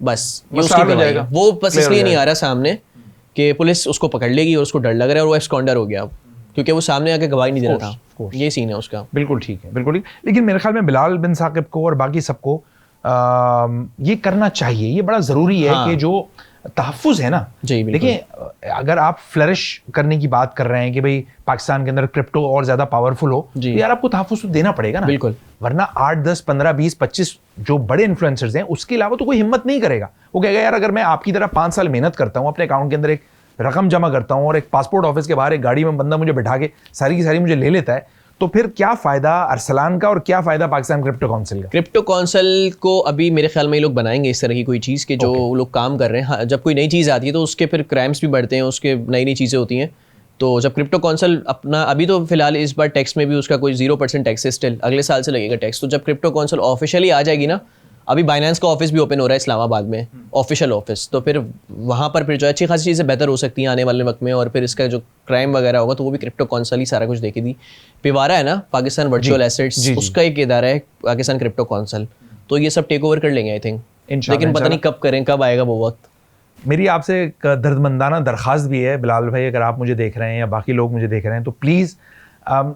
बस ये उसकी गवाही है। वो बस इसलिए नहीं आ रहा सामने कि पुलिस उसको पकड़ लेगी और उसको डर लग रहा है, और वो एब्सकॉन्डर हो गया क्योंकि वो सामने आके गवाही नहीं दे रहा था। ये सीन है उसका। बिल्कुल ठीक है, बिल्कुल ठीक। लेकिन मेरे ख्याल में बिलाल बिन साकिब को और बाकी सबको ये करना चाहिए, ये बड़ा ज़रूरी है कि जो तहफ़्फ़ुज़ है ना, देखिए अगर आप फ्लरिश करने की बात कर रहे हैं कि भाई पाकिस्तान के अंदर क्रिप्टो और ज़्यादा पावरफुल हो, तो यार आपको तहफ़्फ़ुज़ तो देना पड़ेगा ना। बिल्कुल, वरना 8, 10, 15, 20, 25 जो बड़े इन्फ्लुएंसर्स हैं, उसके अलावा तो कोई हिम्मत नहीं करेगा। वो कहेगा यार अगर मैं आपकी तरह 5 साल मेहनत करता हूँ, अपने अकाउंट के अंदर एक रकम जमा करता हूँ, और एक पासपोर्ट ऑफिस के बाहर एक गाड़ी में बंदा मुझे बैठा के सारी की सारी मुझे ले लेता है, तो फिर क्या फ़ायदा अरसलान का और क्या फ़ायदा पाकिस्तान क्रिप्टो काउंसिल का? क्रिप्टो काउंसिल को अभी मेरे ख्याल में ये लोग बनाएंगे इस तरह की कोई चीज़ के जो लोग काम कर रहे हैं। हाँ, जब कोई नई चीज़ आती है तो उसके फिर क्राइम्स भी बढ़ते हैं, उसके नई नई चीज़ें होती हैं। तो जब क्रिप्टो काउंसिल अपना, अभी तो फिलहाल इस बार टैक्स में भी उसका कोई 0% टैक्स है स्टिल, अगले साल से लगेगा टैक्स। तो जब क्रिप्टो काउंसिल ऑफिशियली आ जाएगी ना, अभी बाइनेंस का ऑफिस भी ओपन हो रहा है इस्लामाबाद में, ऑफिशियल ऑफिस, तो फिर वहाँ पर फिर जो अच्छी खासी चीज़ें बेहतर हो सकती हैं आने वाले वक्त में, और फिर इसका जो क्राइम वगैरह होगा तो वो भी क्रिप्टो काउंसिल ही सारा कुछ देखेगी। पिवारा है ना, पाकिस्तान वर्चुअल एसेट्स, उसका एक इदारा है पाकिस्तान क्रिप्टो काउंसिल, तो ये सब टेक ओवर कर लेंगे आई थिंक, लेकिन पता नहीं कब करें, कब आएगा वो वक्त। मेरी आपसे एक दर्दमंदाना दरख्वास्त भी है बिलाल भाई, अगर आप मुझे देख रहे हैं या बाकी लोग मुझे देख रहे हैं, तो प्लीज़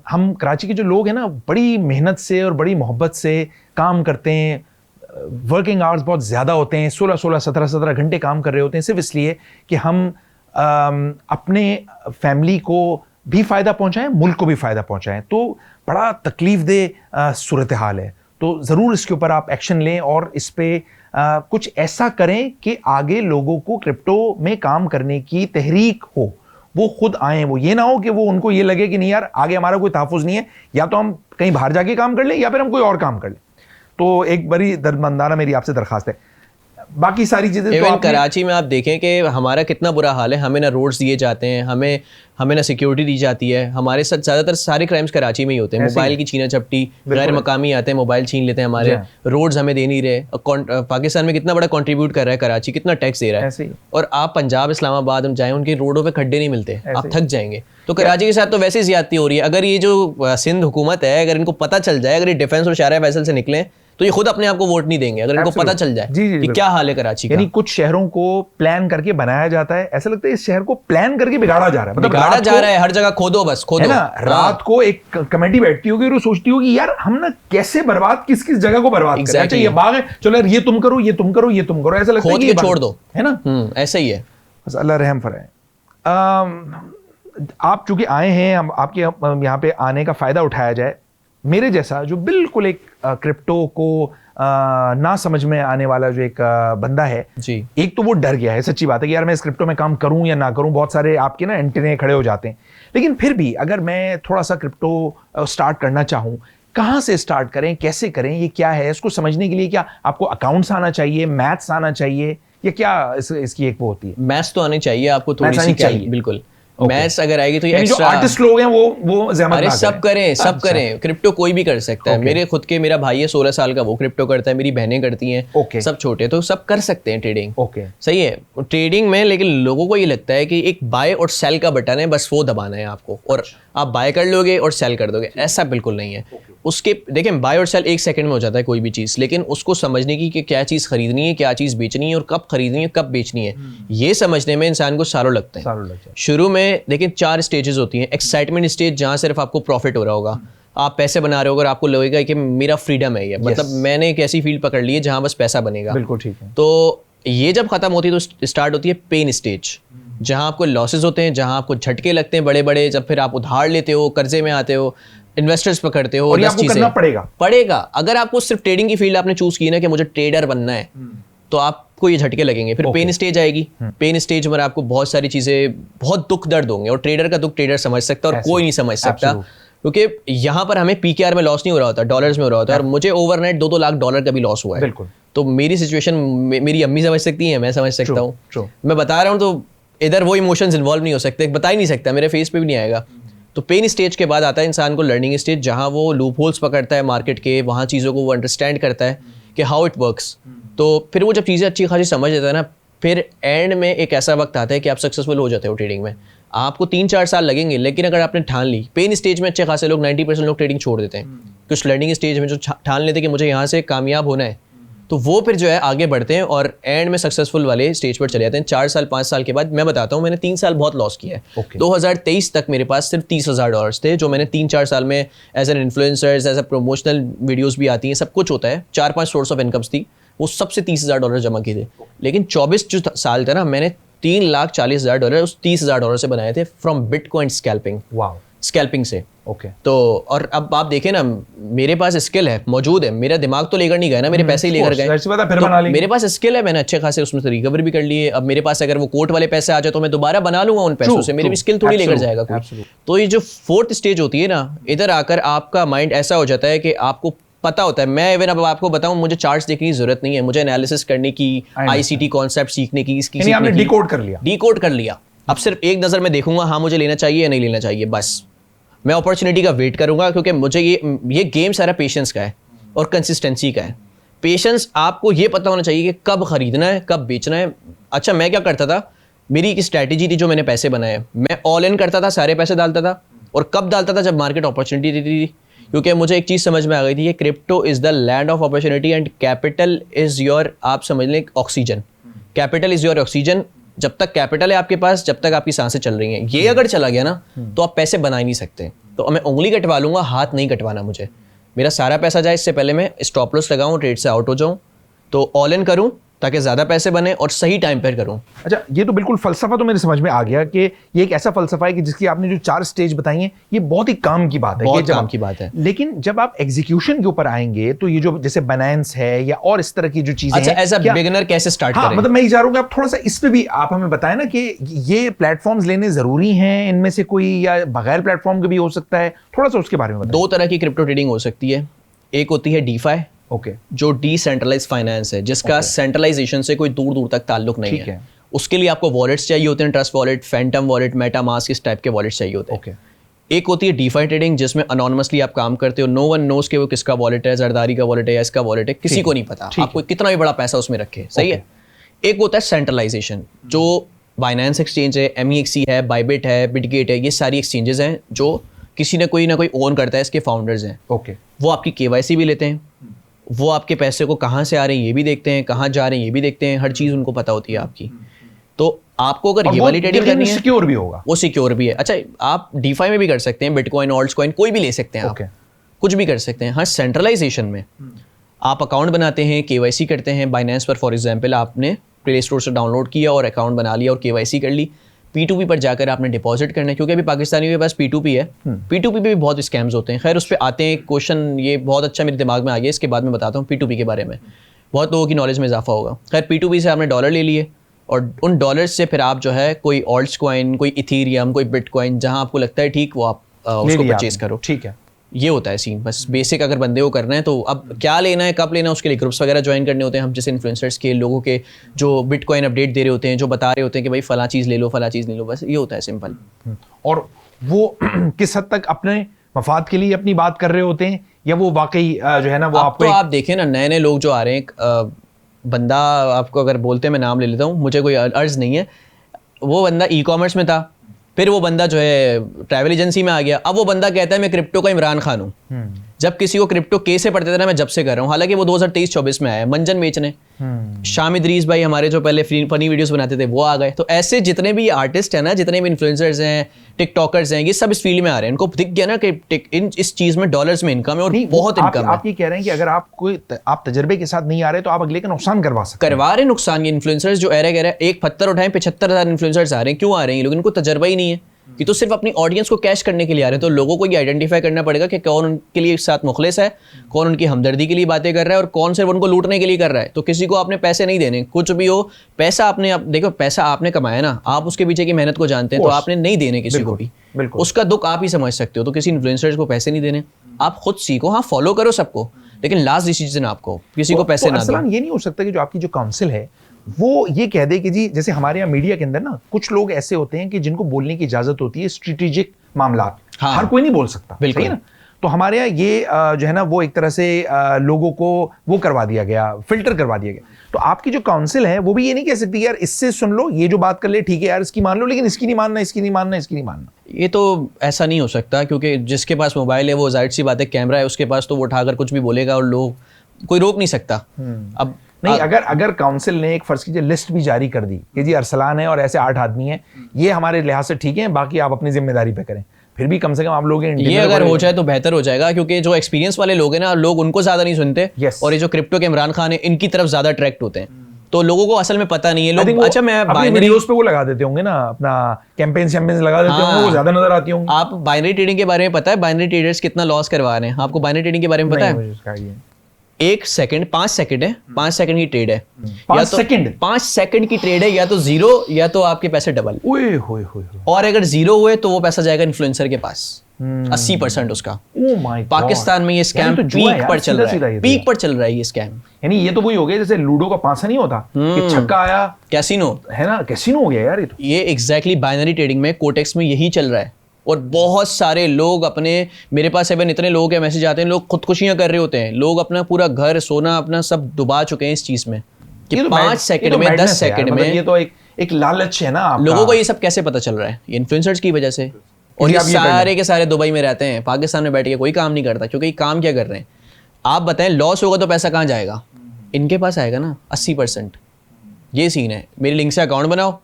हम कराची के जो लोग हैं ना, बड़ी मेहनत से और बड़ी मोहब्बत से काम करते हैं, वर्किंग आवर्स बहुत ज़्यादा होते हैं, 16-16, 17-17 घंटे काम कर रहे होते हैं, सिर्फ इसलिए कि हम अपने फैमिली को भी फ़ायदा पहुंचाएं, मुल्क को भी फ़ायदा पहुंचाएं। तो बड़ा तकलीफ़ दे सूरत हाल है, तो ज़रूर इसके ऊपर आप एक्शन लें और इस पे कुछ ऐसा करें कि आगे लोगों को क्रिप्टो में काम करने की तहरीक हो, वो खुद आए। वो ये ना हो कि वो उनको ये लगे कि नहीं यार आगे हमारा कोई तहफ़्फ़ुज़ नहीं है, या तो हम कहीं बाहर जाके काम कर लें या फिर हम कोई और काम कर लें। तो एक बड़ी दर्दमंदाना मेरी आपसे दरखास्त है। बाकी सारी चीज़ें इवन कराची में आप देखें कि हमारा कितना बुरा हाल है, हमें ना रोड्स दिए जाते हैं, हमें ना सिक्योरिटी दी जाती है। हमारे साथ ज़्यादातर सारे क्राइम्स कराची में ही होते हैं। मोबाइल की छीना झपटी, गैर मकामी आते हैं, मोबाइल छीन लेते हैं हमारे, रोड्स हमें दे नहीं रहे। पाकिस्तान में कितना बड़ा कंट्रीब्यूट कर रहा है कराची, कितना टैक्स दे रहा है, और आप पंजाब इस्लामाबाद हम जाएँ, उनके रोडों पर खड्डे नहीं मिलते, आप थक जाएंगे। तो कराची के साथ तो वैसे ही ज़्यादती हो रही है। अगर ये जो सिंध हुकूमत है, अगर इनको पता चल जाए, अगर ये डिफेंस और शारा फैसल से निकलें तो ये खुद अपने आप को वोट नहीं देंगे, अगर इनको पता चल जाए कि क्या हाल है कराची का। यानी कुछ शहरों को प्लान करके बनाया जाता है, ऐसा लगता है इस शहर को प्लान करके बिगाड़ा जा रहा है, मतलब बिगाड़ा जा रहा है, हर जगह खोदो, बस खोदो। है ना, रात को एक कमेटी बैठती होगी और वो सोचती होगी यार हम ना कैसे बर्बाद, किस किस जगह को बर्बाद करें। अच्छा ये बाग है, चलो यार ये तुम करो, ये तुम करो, ये तुम करो, ऐसा लगता है खोद के छोड़ दो, है ना। ऐसा ही है, बस अल्लाह रहम फरमाए। आप चूंकि आए हैं, हम आपके यहाँ पे आने का फायदा उठाया जाए। मेरे जैसा जो बिल्कुल एक क्रिप्टो को ना समझ में आने वाला जो एक बंदा है जी, एक तो वो डर गया है, सच्ची बात है कि यार मैं इस क्रिप्टो में काम करूं या ना करूं। बहुत सारे आपके ना एंटेने खड़े हो जाते हैं। लेकिन फिर भी अगर मैं थोड़ा सा क्रिप्टो स्टार्ट करना चाहूं, कहां से स्टार्ट करें, कैसे करें, ये क्या है, इसको समझने के लिए क्या आपको अकाउंट्स आना चाहिए, मैथ्स आना चाहिए, या क्या इसकी एक वो होती है? मैथ्स तो आनी चाहिए आपको, थोड़ी सी चाहिए, बिल्कुल। मैथ्स अगर आएगी तो ये जो आर्टिस्ट लोग हैं वो ज़हमत अरे सब करें, सब करें। क्रिप्टो कोई भी कर सकता है। मेरा भाई है 16 साल का, वो क्रिप्टो करता है, मेरी बहनें करती हैं, सब छोटे, तो सब कर सकते हैं ट्रेडिंग। सही है ट्रेडिंग में, लेकिन लोगों को ये लगता है कि एक बाय और सेल का बटन है, बस वो दबाना है आपको और आप बाय कर लोगे और सेल कर दोगे। ऐसा बिल्कुल नहीं है। उसके देखें बाय और सेल 1 सेकंड में हो जाता है कोई भी चीज़, लेकिन उसको समझने की कि क्या चीज़ खरीदनी है, क्या चीज़ बेचनी है और कब खरीदनी है, कब बेचनी है, ये समझने में इंसान को सालों लगते हैं। शुरू में देखिए 4 स्टेजेस होती हैं। एक्साइटमेंट स्टेज, जहाँ सिर्फ आपको प्रॉफिट हो रहा होगा, आप पैसे बना रहे हो और आपको लगेगा कि मेरा फ्रीडम है, ये मतलब मैंने एक ऐसी फील्ड पकड़ ली है जहाँ बस पैसा बनेगा। बिल्कुल ठीक है। तो ये जब खत्म होती है तो स्टार्ट होती है पेन स्टेज, जहाँ आपको लॉसेज होते हैं, जहाँ आपको झटके लगते हैं बड़े बड़े, जब फिर आप उधार लेते हो, कर्जे में आते हो, इन्वेस्टर्स पकड़ते हो, और ये आपको करना पड़ेगा। अगर आपको सिर्फ ट्रेडिंग की फील्ड आपने चूज की ना कि मुझे ट्रेडर बनना है, तो आपको ये झटके लगेंगे। फिर पेन स्टेज आएगी। पेन स्टेज में आपको बहुत सारी चीजें, बहुत दुख दर्द होंगे, और ट्रेडर का दुख ट्रेडर समझ सकता है और कोई नहीं समझ सकता, क्योंकि यहाँ पर हमें पीकेआर में लॉस नहीं हो रहा होता, डॉलर्स में हो रहा होता है, और मुझे ओवरनाइट 2-2 लाख डॉलर का भी लॉस हुआ है। तो मेरी सिचुएशन मेरी अम्मी समझ सकती है, मैं समझ सकता हूँ। मैं बता रहा हूँ तो इधर वो इमोशंस इन्वॉल्व नहीं हो सकते, बता ही नहीं सकता, मेरे फेस पे भी नहीं आएगा। तो पेन स्टेज के बाद आता है इंसान को लर्निंग स्टेज, जहाँ वो लूप होल्स पकड़ता है मार्केट के, वहाँ चीज़ों को वो अंडरस्टैंड करता है कि हाउ इट वर्क्स। तो फिर वो जब चीज़ें अच्छी खासी समझ लेता है ना, फिर एंड में एक ऐसा वक्त आता है कि आप सक्सेसफुल हो जाते हो ट्रेडिंग में। आपको 3-4 साल लगेंगे, लेकिन अगर आपने ठान ली, पेन स्टेज में अच्छे खासे लोग 90% लोग ट्रेडिंग छोड़ देते हैं। कुछ लर्निंग स्टेज में जो ठान लेते हैं कि मुझे यहाँ से कामयाब होना है, तो वो फिर जो है आगे बढ़ते हैं और एंड में सक्सेसफुल वाले स्टेज पर चले जाते हैं। 4 साल 5 साल के बाद मैं बताता हूँ, मैंने 3 साल बहुत लॉस किया है। 2023 तक मेरे पास सिर्फ $30,000 थे, जो मैंने 3-4 साल में as an influencer, as a promotional videos भी आती हैं, सब कुछ होता है, 4-5 सोर्स ऑफ इनकम्स थी, वो सबसे $30,000 जमा किए थे। लेकिन 24 जो साल थे ना, मैंने $3,40,000 उस $30,000 से बनाए थे फ्रॉम बिटकॉइन स्कैल्पिंग। स्कैल्पिंग से। तो और अब आप देखें ना, मेरे पास स्किल है, मौजूद है, मेरा दिमाग तो लेकर नहीं गया ना, मेरे पैसे ही लेकर गए। तो मेरे पास स्किल है, मैंने अच्छे खासे उसमें से रिकवर भी कर लिए। अब मेरे पास अगर वो कोर्ट वाले पैसे आ जाए तो मैं दोबारा बना लूंगा उन पैसों से, मेरी भी स्किल थोड़ी लेकर जाएगा कोई। तो ये जो 4th स्टेज होती है ना, इधर आकर आपका माइंड ऐसा हो जाता है कि आपको पता होता है। मैं इवन अब आपको बताऊं, मुझे चार्ट्स देखने की जरूरत नहीं है, मुझे एनालिसिस करने की, आईसीटी कॉन्सेप्ट सीखने की, इसकी आपने डिकोड कर लिया। अब सिर्फ एक नजर में देखूंगा, हाँ मुझे लेना चाहिए या नहीं लेना चाहिए, बस मैं अपॉर्चुनिटी का वेट करूंगा, क्योंकि मुझे ये गेम सारा पेशेंस का है और कंसिस्टेंसी का है। पेशेंस, आपको ये पता होना चाहिए कि कब खरीदना है, कब बेचना है। अच्छा, मैं क्या करता था, मेरी एक स्ट्रैटेजी थी जो मैंने पैसे बनाए, मैं ऑल इन करता था, सारे पैसे डालता था, और कब डालता था, जब मार्केट अपॉर्चुनिटी देती थी। क्योंकि मुझे एक चीज़ समझ में आ गई थी कि crypto is the land of opportunity and capital is your, आप समझ लें, oxygen. Capital is your oxygen. जब तक कैपिटल है आपके पास, जब तक आपकी सांसें चल रही हैं, ये अगर चला गया ना, तो आप पैसे बना ही नहीं सकते। तो मैं उंगली कटवा लूंगा, हाथ नहीं कटवाना मुझे। मेरा सारा पैसा जाए, इससे पहले मैं स्टॉप लॉस लगाऊं, ट्रेड से आउट हो जाऊं, तो ऑल इन करूं, ताकि ज़्यादा पैसे बने और सही टाइम पर करूँ। अच्छा, ये तो बिल्कुल फलसफा तो मेरे समझ में आ गया कि ये एक ऐसा फलसफा है कि जिसकी आपने जो 4 स्टेज बताई हैं, ये बहुत ही काम की बात है, बहुत काम की बात है। लेकिन जब आप एग्जीक्यूशन के ऊपर आएंगे तो ये जो जैसे बाइनेंस है या और इस तरह की जो चीजें अच्छा, हैं, एज अ बिगिनर कैसे स्टार्ट हाँ, करें? मतलब मैं ये चाह रहा हूँ कि आप थोड़ा सा इस पे भी आप हमें बताएं ना कि ये प्लेटफॉर्म्स लेने जरूरी हैं, इनमें से कोई या बगैर प्लेटफॉर्म के भी हो सकता है, थोड़ा सा उसके बारे में बताएं। 2 तरह की क्रिप्टो ट्रेडिंग हो सकती है। एक होती है डीफाई, ओके, जो डिसेंट्रलाइज फाइनेंस है, जिसका सेंट्रलाइजेशन से कोई दूर दूर तक ताल्लुक नहीं है। उसके लिए आपको वॉलेट्स चाहिए होते हैं, trust wallet, Phantom wallet, MetaMask, इस टाइप के वॉलेट्स चाहिए होते हैं। एक होती है डीफाई ट्रेडिंग, जिसमें अनोनिमसली आप काम करते हो, नो वन नोस कि वो किसका वॉलेट है, जरदारी का वॉलेट है या इसका वॉलेट है, किसी को नहीं पता, आपको कितना भी बड़ा पैसा उसमें रखे, सही है। एक होता है सेंट्रलाइजेशन, जो बाइनेंस एक्सचेंज है, MEXC है, बाइबिट है, बिटगेट है, ये सारी एक्सचेंजेस हैं जो किसी ने कोई ना कोई ओन करता है, इसके फाउंडर्स हैं। ओके, वो आपकी KYC भी लेते हैं, वो आपके पैसे को कहाँ से आ रहे हैं ये भी देखते हैं, कहाँ जा रहे हैं ये भी देखते हैं, हर चीज़ उनको पता होती है आपकी। तो आपको अगर ये वाली ट्रेडिंग करनी है, सिक्योर भी होगा, वो सिक्योर भी है। अच्छा, आप डीफाई में भी कर सकते हैं, बिटकॉइन, ऑल्ट्स कॉइन, कोई भी ले सकते हैं आप, कुछ भी कर सकते हैं। हाँ, सेंट्रलाइजेशन में आप अकाउंट बनाते हैं, KYC करते हैं बाइनेंस पर, फॉर एग्जांपल आपने प्ले स्टोर से डाउनलोड किया और अकाउंट बना लिया और KYC कर ली। P2P पर जाकर आपने डिपॉजिट करना है, क्योंकि अभी पाकिस्तानियों के पास P2P है। P2P पे भी बहुत स्कैम्स होते हैं। खैर, उस पर आते हैं। क्वेश्चन ये बहुत अच्छा मेरे दिमाग में आ गया, इसके बाद मैं बताता हूँ P2P के बारे में, बहुत लोगों की नॉलेज में इजाफा होगा। खैर, P2P से आपने डॉलर ले लिए और उन डॉलर्स से फिर आप जो है कोई ऑल्ट्स कॉइन, कोई इथीरियम, कोई बिटकॉइन, जहाँ आपको लगता है ठीक, वो आप उसको परचेज करो। ठीक है, ये होता है सीन। बस बेसिक अगर बंदे को करना है तो अब क्या लेना है, कब लेना है, उसके लिए ग्रुप्स वगैरह ज्वाइन करने होते हैं। हम जैसे इन्फ्लुएंसर्स के लोगों के जो बिटकॉइन अपडेट दे रहे होते हैं, जो बता रहे होते हैं कि भाई फला चीज़ ले लो, फला चीज़ ले लो, बस ये होता है सिंपल। और वो किस हद तक अपने मफाद के लिए अपनी बात कर रहे होते हैं, या वो वाकई जो है ना वो आपको तो आप देखें ना, नए नए लोग जो आ रहे हैं, बंदा आपको अगर बोलते हैं, मैं नाम ले लेता हूँ, मुझे कोई अर्ज नहीं है, वो बंदा E-कॉमर्स में था, फिर वो बंदा जो है ट्रैवल एजेंसी में आ गया। अब वो बंदा कहता है मैं क्रिप्टो का इमरान खान हूँ। जब किसी को क्रिप्टो कैसे पढ़ते थे ना, मैं जब से कर रहा हूँ, हालांकि वो 2023-24 में आया मंजन बेचने। शाम इदरीस भाई हमारे जो पहले फनी वीडियोस बनाते थे, वो आ गए। तो ऐसे जितने भी आर्टिस्ट हैं ना, जितने भी इन्फ्लुएंसर्स हैं, टिकटॉकर्स हैं, ये सब इस फील्ड में आ रहे हैं। इनको दिख गया ना कि इस चीज में डॉलर्स में इनकम है और बहुत इनकम है। आप ये कह रहे हैं कि अगर आप तजर्बे के साथ नहीं आ रहे तो आप अगले का नुकसान करवा सकते हैं। करवा रहे नुकसान। ये इन्फ्लुएंसर्स जो कह रहे हैं, एक पत्थर उठाएं 75,000 इन्फ्लुएंसर्स आ रहे हैं। क्यों आ रहे हैं ये लोग? इनको तजर्बा ही नहीं है। ये तो सिर्फ अपनी ऑडियंस को कैश करने के लिए आ रहे हैं। तो लोगों को ये आइडेंटिफाई करना पड़ेगा कि कौन उनके लिए साथ मुखलिस है, कौन उनकी हमदर्दी के लिए बातें कर रहा है और कौन सिर्फ उनको लूटने के लिए कर रहा है। तो किसी को आपने पैसे नहीं देने, कुछ भी हो, पैसा आपने देखो, पैसा आपने कमाया ना, आप उसके पीछे की मेहनत को जानते हैं, तो आपने नहीं देने किसी को भी। उसका दुख आप ही समझ सकते हो। तो किसी इन्फ्लुएंसर्स को पैसे नहीं देने, आप खुद सीखो, हाँ फॉलो करो सबको, लेकिन लास्ट डिसीजन आपको, किसी को पैसे ना दो। ये नहीं हो सकता कि जो आपकी जो काउंसिल है वो ये कह दे कि जी, जैसे हमारे यहाँ मीडिया के अंदर ना कुछ लोग ऐसे होते हैं कि जिनको बोलने की इजाजत होती है स्ट्रेटेजिक मामला, हाँ, हर कोई नहीं बोल सकता, बिल्कुल ना। तो हमारे यहाँ ये जो है ना वो एक तरह से लोगों को वो करवा दिया गया, फिल्टर करवा दिया गया। तो आपकी जो काउंसिल है वो भी ये नहीं कह सकती यार इससे सुन लो, ये जो बात कर ले ठीक है यार, इसकी मान लो, लेकिन इसकी नहीं मानना, इसकी नहीं मानना, इसकी नहीं मानना। ये तो ऐसा नहीं हो सकता, क्योंकि जिसके पास मोबाइल है वो जाहिर सी बात है, कैमरा है उसके पास, तो वो उठाकर कुछ भी बोलेगा और लोग कोई रोक नहीं सकता। अब नहीं, अगर काउंसिल ने एक फर्ज कीजिए लिस्ट भी जारी कर दी कि जी अरसलान है और ऐसे 8 आदमी हैं, ये हमारे लिहाज से ठीक है, बाकी आप अपनी जिम्मेदारी पे करें, फिर भी कम से कम आप लोग ये अगर हो जाए तो बेहतर हो जाएगा। क्योंकि जो एक्सपीरियंस वाले लोग हैं ना, लोग उनको ज्यादा नहीं सुनते, और ये जो क्रिप्टो के इमरान खान है, इनकी तरफ ज्यादा अट्रैक्ट होते हैं। तो लोगों को असल में पता नहीं है। लोग अच्छा, मैं बाइनरी वीडियोस पे वो लगा देते होंगे ना, अपना कैंपेन्स लगा देते होंगे, वो ज्यादा नजर आती होंगी। आप बाइनरी ट्रेडिंग के बारे में पता है, बाइनरी ट्रेडर्स कितना लॉस करवा रहे हैं? आपको बाइनरी ट्रेडिंग के बारे में पता है? 1 सेकंड 5 सेकंड है, 5 सेकंड की ट्रेड है, 5 सेकंड की ट्रेड है, या तो जीरो या तो आपके पैसे डबल। और अगर जीरो हुए तो वो पैसा जाएगा इन्फ्लुएंसर के पास, 80% उसका। पाकिस्तान में ये स्कैम पीक पर चल रहा है, पीक पर चल रहा है ये स्कैम। यानी ये तो वही हो गया जैसे लूडो का पासा नहीं होता कि छक्का आया, कैसीनो है ना, कैसीनो हो गया यार। ये एग्जैक्टली बाइनरी ट्रेडिंग में, कोटेक्स में यही चल रहा है। और बहुत सारे लोग अपने, मेरे पास एवन इतने लोगों के मैसेज आते हैं, लोग खुदकुशियां कर रहे होते हैं, लोग अपना पूरा घर, सोना अपना सब डुबा चुके हैं इस चीज में कि 5 सेकंड में, 10 सेकंड में। ये तो एक लालच है ना आपका। लोगों को ये सब कैसे पता चल रहा है? ये इन्फ्लुएंसर्स की वजह से। और ये सारे के सारे दुबई में रहते हैं, पाकिस्तान में बैठ के कोई काम नहीं करता, क्योंकि काम क्या कर रहे हैं? आप बताएं, लॉस होगा तो पैसा कहाँ जाएगा? इनके पास आएगा ना, 80%। ये सीन है। मेरी लिंक से अकाउंट बनाओ,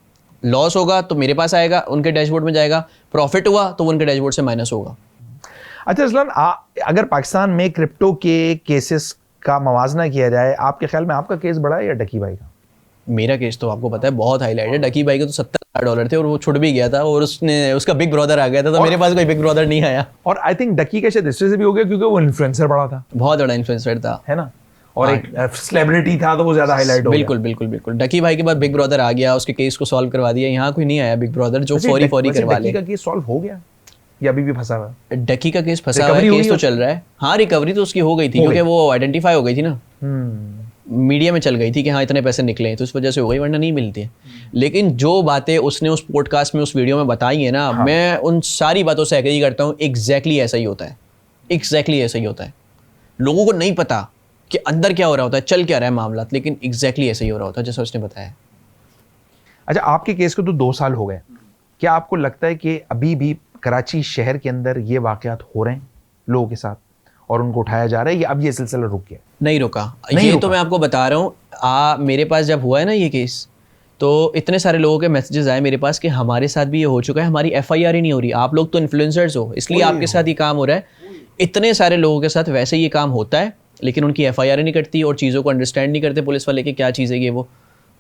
लॉस होगा तो मेरे पास आएगा, उनके डैशबोर्ड में जाएगा, प्रॉफिट हुआ तो उनके डैशबोर्ड से माइनस होगा। अच्छा असलान, अगर पाकिस्तान में क्रिप्टो के केसेस का मवाजना किया जाए, आपके ख्याल में आपका केस बड़ा है या डकी भाई का? मेरा केस तो आपको पता है बहुत हाईलाइट है। डकी भाई के तो $70,000 थे और वो छुट भी गया था और उसका बिग ब्रदर आ गया था, तो मेरे पास कोई बिग ब्रदर नहीं आया। और आई थिंक डकी का शायद इससे भी हो गया क्योंकि वो इन्फ्लुएंसर बड़ा था, बहुत बड़ा इन्फ्लुएंसर था, है ना, और एक सेलिब्रिटी था तो वो ज्यादा हाईलाइट हो गया। बिल्कुल बिल्कुल बिल्कुल। डकी भाई के बाद बिग ब्रदर आ गया, उसके केस को सॉल्व करवा दिया। यहाँ कोई नहीं आया बिग ब्रदर जो फौरी करवा ले। डकी का केस सॉल्व हो गया या अभी भी फंसा हुआ है? डकी का केस फंसा हुआ है, केस तो चल रहा है। हाँ, रिकवरी तो उसकी हो गई थी क्योंकि वो आइडेंटिफाई हो गई थी ना, मीडिया में चल गई थी कि हाँ इतने पैसे निकले हैं, तो इस वजह से हो गई, वरना नहीं मिलती है। लेकिन जो बातें उसने उस पॉडकास्ट में, उस वीडियो में बताई है ना, मैं उन सारी बातों से एग्री करता हूँ। एग्जैक्टली ऐसा ही होता है, एग्जैक्टली ऐसा ही होता है। लोगों को नहीं पता कि अंदर क्या हो रहा होता है, चल क्या रहा है मामला, लेकिन एग्जैक्टली ऐसा ही हो रहा होता है जैसा उसने बताया। अच्छा, आपके केस को तो 2 साल हो गए, क्या आपको लगता है कि अभी भी कराची शहर के अंदर ये वाकयात हो रहे हैं लोगों के साथ और उनको उठाया जा रहा है, या अब ये सिलसिला रुक गया? नहीं रुका, ये रुका। तो मैं आपको बता रहा हूँ, मेरे पास जब हुआ है ना ये केस, तो इतने सारे लोगों के मैसेजेस आए मेरे पास कि हमारे साथ भी ये हो चुका है, हमारी FIR ही नहीं हो रही, आप लोग तो इन्फ्लुएंसर्स हो इसलिए आपके साथ ये काम हो रहा है। इतने सारे लोगों के साथ वैसे ये काम होता है, लेकिन उनकी FIR नहीं कटती और चीज़ों को अंडरस्टैंड नहीं करते पुलिस वाले कि क्या चीज़ है ये वो,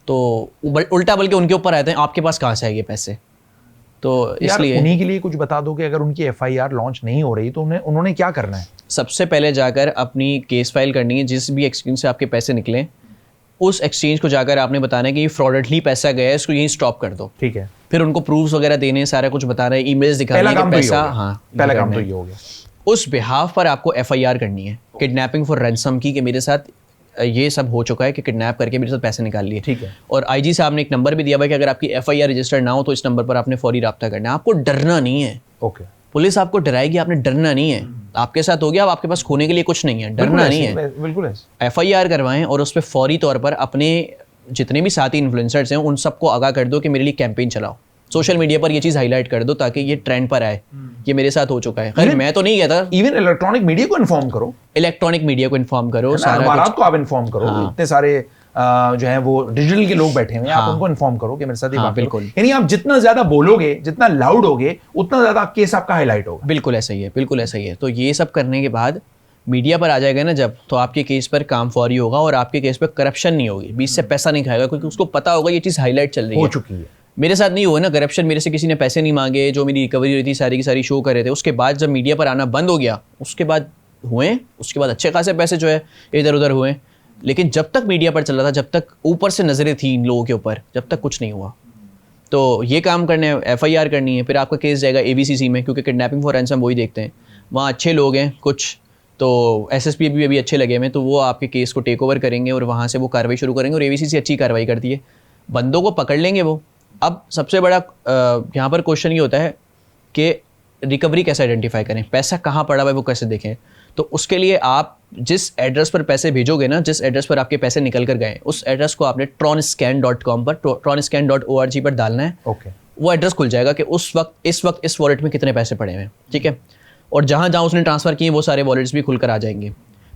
तो उल्टा बल्कि उनके ऊपर आते हैं आपके पास कहाँ से है ये पैसे। तो इसलिए उन्हीं के लिए कुछ बता दो कि अगर उनकी FIR लॉन्च नहीं हो रही तो उन्होंने क्या करना है? सबसे पहले जाकर अपनी केस फाइल करनी है, जिस भी एक्सचेंज से आपके पैसे निकले उस एक्सचेंज को जाकर आपने बताना है कि ये फ्रॉडली पैसा गया है, इसको यहीं स्टॉप कर दो। ठीक है। फिर उनको प्रूफ्स वगैरह देने, सारा कुछ बताना है, ईमेल्स दिखाना है कि पैसा, हाँ पहला काम तो ये हो गया। उस बिहाफ पर आपको FIR करनी है, किडनैपिंग फॉर रैंसम की, कि मेरे साथ ये सब हो चुका है कि किडनैप करके मेरे साथ पैसे निकाल लिए। ठीक है। और IG साहब ने एक नंबर भी दिया हुआ कि अगर आपकी FIR रजिस्टर्ड ना हो तो इस नंबर पर आपने फौरी रब्ता करना है। आपको डरना नहीं है। ओके। पुलिस आपको डराएगी, आपने डरना नहीं है। आपके साथ हो गया, अब आपके पास खोने के लिए कुछ नहीं है, डरना नहीं है। बिल्कुल। FIR करवाएं और उस पर फौरी तौर पर अपने जितने भी साथी इन्फ्लुएंसर्स हैं उन सबको आगाह कर दो कि मेरे लिए कैंपेन चलाओ, सोशल मीडिया पर ये चीज़ हाईलाइट कर दो ताकि ये ट्रेंड पर आए, ये मेरे साथ हो चुका है। खैर मैं तो नहीं गया था, इवन इलेक्ट्रॉनिक मीडिया को इन्फॉर्म करो, इलेक्ट्रॉनिक मीडिया को इन्फॉर्म करो, सारा कुछ को आप इन्फॉर्म करो। हाँ। इतने सारे जो है वो डिजिटल के लोग बैठे हुए हैं, आप उनको इन्फॉर्म करो कि मेरे साथ ये बात। बिल्कुल। यानी आप जितना ज्यादा बोलोगे, जितना लाउड होगे, उतना ज्यादा केस आपका हाईलाइट होगा। बिल्कुल ऐसा ही है, बिल्कुल ऐसा ही है। तो ये सब करने के बाद मीडिया पर आ जाएगा ना जब, तो आपके केस पर काम फौरी होगा और आपके केस पर करप्शन नहीं होगी, बीच से पैसा नहीं खाएगा, क्योंकि उसको पता होगा ये चीज़ हाईलाइट चल रही है, हो चुकी है। मेरे साथ नहीं हुआ ना करप्शन, मेरे से किसी ने पैसे नहीं मांगे, जो मेरी रिकवरी हुई थी सारी की सारी शो कर रहे थे। उसके बाद जब मीडिया पर आना बंद हो गया, उसके बाद हुए, उसके बाद अच्छे खासे पैसे जो है इधर उधर हुए। लेकिन जब तक मीडिया पर चल रहा था, जब तक ऊपर से नजरें थी इन लोगों के ऊपर, जब तक कुछ नहीं हुआ। तो ये काम करने, FIR करनी है, फिर आपका केस जाएगा ABCC में, क्योंकि किडनैपिंग फॉर रैंसम वही देखते हैं। वहाँ अच्छे लोग हैं कुछ, तो SSP भी अभी अच्छे लगे हुए, तो वो आपके केस को टेक ओवर करेंगे और वहाँ से वो कार्रवाई शुरू करेंगे। और ABCC अच्छी कार्रवाई करती है, बंदों को पकड़ लेंगे वो। अब सबसे बड़ा यहाँ पर क्वेश्चन ये होता है कि रिकवरी कैसे आइडेंटिफाई करें, पैसा कहाँ पड़ा हुआ है वो कैसे देखें। तो उसके लिए आप जिस एड्रेस पर पैसे भेजोगे ना, जिस एड्रेस पर आपके पैसे निकल कर गए, उस एड्रेस को आपने tronscan.com पर, tronscan.org पर डालना है। ओके। वो एड्रेस खुल जाएगा कि इस वक्त इस वॉलेट में कितने पैसे पड़े हुए हैं, ठीक है। और जहाँ जहाँ उसने ट्रांसफ़र किए वो सारे वॉलेट्स भी खुलकर आ जाएंगे।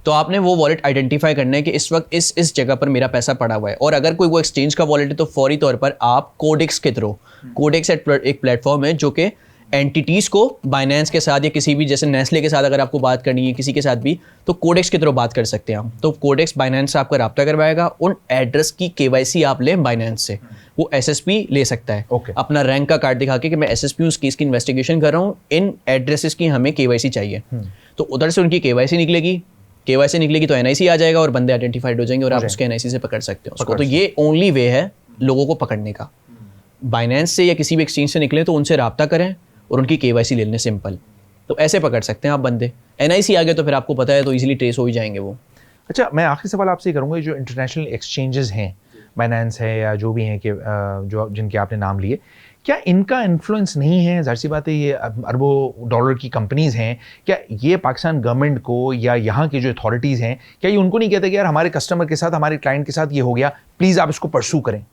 तो आपने वो वॉलेट आइडेंटिफाई करना है कि इस वक्त इस जगह पर मेरा पैसा पड़ा हुआ है। और अगर कोई वो एक्सचेंज का वॉलेट है तो फौरी तौर पर आप कोडेक्स के थ्रू, कोडेक्स एक प्लेटफॉर्म है जो कि एंटिटीज़ को बाइनेंस के साथ या किसी भी, जैसे नेस्ले के साथ अगर आपको बात करनी है, किसी के साथ भी, तो कोडेक्स के थ्रू बात कर सकते हैं हम। तो कोडेक्स बाइनेंस से आपका रब्ता करवाएगा, उन एड्रेस की KYC आप लें बाइनेंस से, वो SSP ले सकता है। अपना रैंक का कार्ड दिखा के कि मैं SSP उस केस की इन्वेस्टिगेशन कर रहा हूँ, इन एड्रेसेस की हमें KYC चाहिए। तो उधर से उनकी KYC निकलेगी, KYC निकलेगी तो NIC आ जाएगा और बंदे आइडेंटिफाइड हो जाएंगे और आप उसके NIC से पकड़ सकते हो उसको। तो ये ओनली वे है लोगों को पकड़ने का। बाइनेंस से या किसी भी एक्सचेंज से निकले तो उनसे रब्ता करें और उनकी KYC ले लें, सिंपल। तो ऐसे पकड़ सकते हैं आप बंदे। NIC आ गए तो फिर आपको पता है तो इजीली ट्रेस हो ही जाएंगे वो। अच्छा, मैं आखिरी सवाल आपसे करूँगा, जो इंटरनेशनल एक्सचेंजेस हैं, बाइनेंस है या जो भी हैं कि जो जिनके आपने नाम लिए, क्या इनका इन्फ्लुएंस नहीं है? जाहिर सी बात है ये अरबों डॉलर की कंपनीज़ हैं, क्या ये पाकिस्तान गवर्नमेंट को या यहाँ की जो अथॉरिटीज़ हैं, क्या ये उनको नहीं कहते कि यार हमारे कस्टमर के साथ, हमारे क्लाइंट के साथ ये हो गया, प्लीज़ आप इसको परसू करें?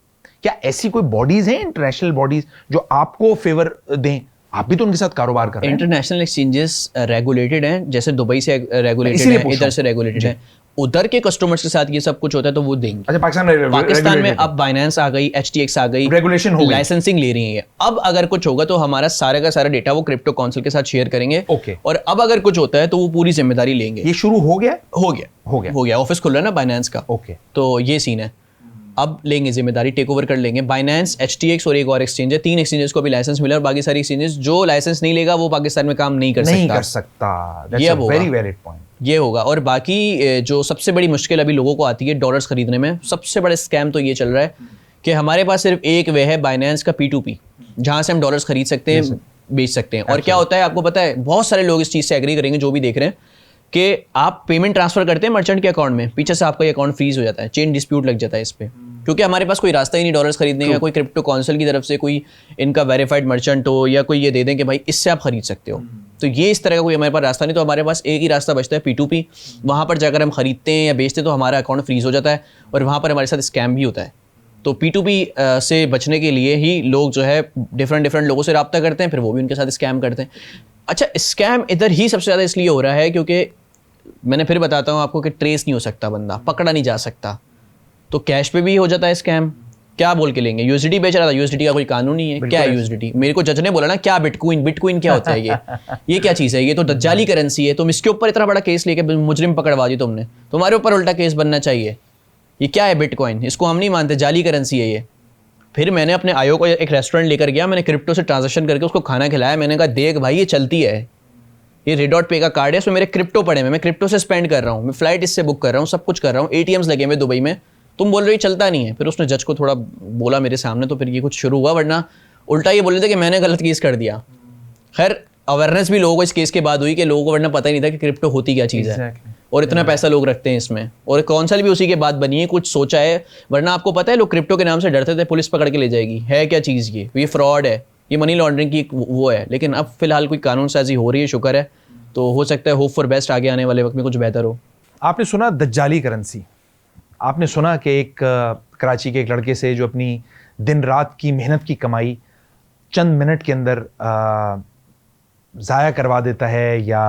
क्या ऐसी कोई बॉडीज़ हैं, इंटरनेशनल बॉडीज़, जो आपको फेवर दें? आप भी तो उनके साथ कारोबार कर रहे हैं। इंटरनेशनल एक्सचेंजेस रेगुलेटेड हैं, जैसे दुबई से रेगुलेटेड है, इधर से रेगुलेटेड है। उधर के कस्टमर्स के साथ ये सब कुछ होता है तो वो देंगे। अच्छा, पाकिस्तान में अब बाइनेंस आ गई, HTX आ गई, रेगुलेशन हो गई, लाइसेंसिंग ले रही है। अब अगर कुछ होगा तो हमारा सारा का सारा डेटा वो क्रिप्टो काउंसिल के साथ शेयर करेंगे। ओके। और अब अगर कुछ होता है तो वो पूरी जिम्मेदारी लेंगे। ये शुरू हो गया, हो गया ऑफिस खुल रहा है ना बाइनेंस का। ओके। तो ये सीन है। अब लेंगे जिम्मेदारी, टेक ओवर कर लेंगे। बाइनेंस, HTX और एक और एक्सचेंज है, 3 एक्सचेंजेस को भी लाइसेंस मिला और बाकी सारी एक्सचेंजेस जो लाइसेंस नहीं लेगा वो पाकिस्तान में काम नहीं कर सकता। ये वेरी वैलिड पॉइंट। ये होगा। और बाकी जो सबसे बड़ी मुश्किल अभी लोगों को आती है डॉलर्स खरीदने में, सबसे बड़ा स्कैम तो ये चल रहा है कि हमारे पास सिर्फ एक वे है बाइनेंस का P2P, जहाँ से हम डॉलर्स खरीद सकते हैं, बेच सकते हैं। और क्या होता है आपको पता है, बहुत सारे लोग इस चीज़ से एग्री करेंगे जो भी देख रहे हैं, कि आप पेमेंट ट्रांसफर करते हैं मर्चेंट के अकाउंट में, पीछे से आपका ये अकाउंट फ्रीज हो जाता है, चेन डिस्प्यूट लग जाता है इस पे, क्योंकि हमारे पास कोई रास्ता ही नहीं डॉलर्स खरीदने का। कोई क्रिप्टो काउंसिल की तरफ से कोई इनका वेरीफाइड मर्चेंट हो या कोई ये दे दें कि भाई इससे आप खरीद सकते हो, तो ये इस तरह का कोई हमारे पास रास्ता नहीं। तो हमारे पास एक ही रास्ता बचता है P2P, वहाँ पर जाकर हम खरीदते हैं या बेचते हैं तो हमारा अकाउंट फ्रीज हो जाता है और वहाँ पर हमारे साथ स्कैम भी होता है। तो P2P से बचने के लिए ही लोग जो है डिफरेंट लोगों से रब्ता करते हैं, फिर वो भी उनके साथ स्कैम करते हैं। अच्छा, स्कैम इधर ही सबसे ज़्यादा इसलिए हो रहा है क्योंकि मैंने फिर बताता हूँ आपको कि ट्रेस नहीं हो सकता, बंदा पकड़ा नहीं जा सकता, तो कैश पे भी हो जाता है स्कैम। क्या बोल के लेंगे, USDT बेच रहा था, USDT का कोई कानून नहीं है। क्या है USDT? मेरे को जज ने बोला ना क्या बिटकॉइन क्या होता है ये क्या चीज़ है, ये तो दज्जाली करेंसी है, तुम इसके ऊपर इतना बड़ा केस लेके मुजरिम पकड़वा दी तुमने, तुम्हारे ऊपर उल्टा केस बनना चाहिए। ये क्या है बिटकॉइन, इसको हम नहीं मानते, जाली करेंसी है ये। फिर मैंने अपने आयो को एक रेस्टोरेंट लेकर गया, मैंने क्रिप्टो से ट्रांजेक्शन करके उसको खाना खिलाया, मैंने कहा देख भाई ये चलती है, ये रेडॉट पे का कार्ड है, इसमें मेरे क्रिप्टो पड़े हैं, मैं क्रिप्टो से स्पेंड कर रहा हूँ, मैं फ्लाइट इससे बुक कर रहा हूँ, सब कुछ कर रहा हूँ, ATMs लगे हुए दुबई में, तुम बोल रहे हो चलता नहीं है। फिर उसने जज को थोड़ा बोला मेरे सामने, तो फिर ये कुछ शुरू हुआ, वरना उल्टा ये बोल रहे थे कि मैंने गलत केस कर दिया। खैर अवेयरनेस भी लोगों को इस केस के बाद हुई कि लोगों को वरना पता ही नहीं था कि क्रिप्टो होती क्या चीज़ है और इतना पैसा लोग रखते हैं इसमें, और काउंसिल भी उसी के बाद बनी है, कुछ सोचा है। वरना आपको पता है लोग क्रिप्टो के नाम से डरते थे, पुलिस पकड़ के ले जाएगी, है क्या चीज़ ये फ्रॉड है, ये मनी लॉन्ड्रिंग की वो है। लेकिन अब फिलहाल कोई कानून साजी हो रही है, शुक्र है, तो हो सकता है होप फॉर बेस्ट, आगे आने वाले वक्त में कुछ बेहतर हो। आपने सुना दज्जाली करेंसी, आपने सुना कि एक कराची के एक लड़के से जो अपनी दिन रात की मेहनत की कमाई चंद मिनट के अंदर ज़ाया करवा देता है या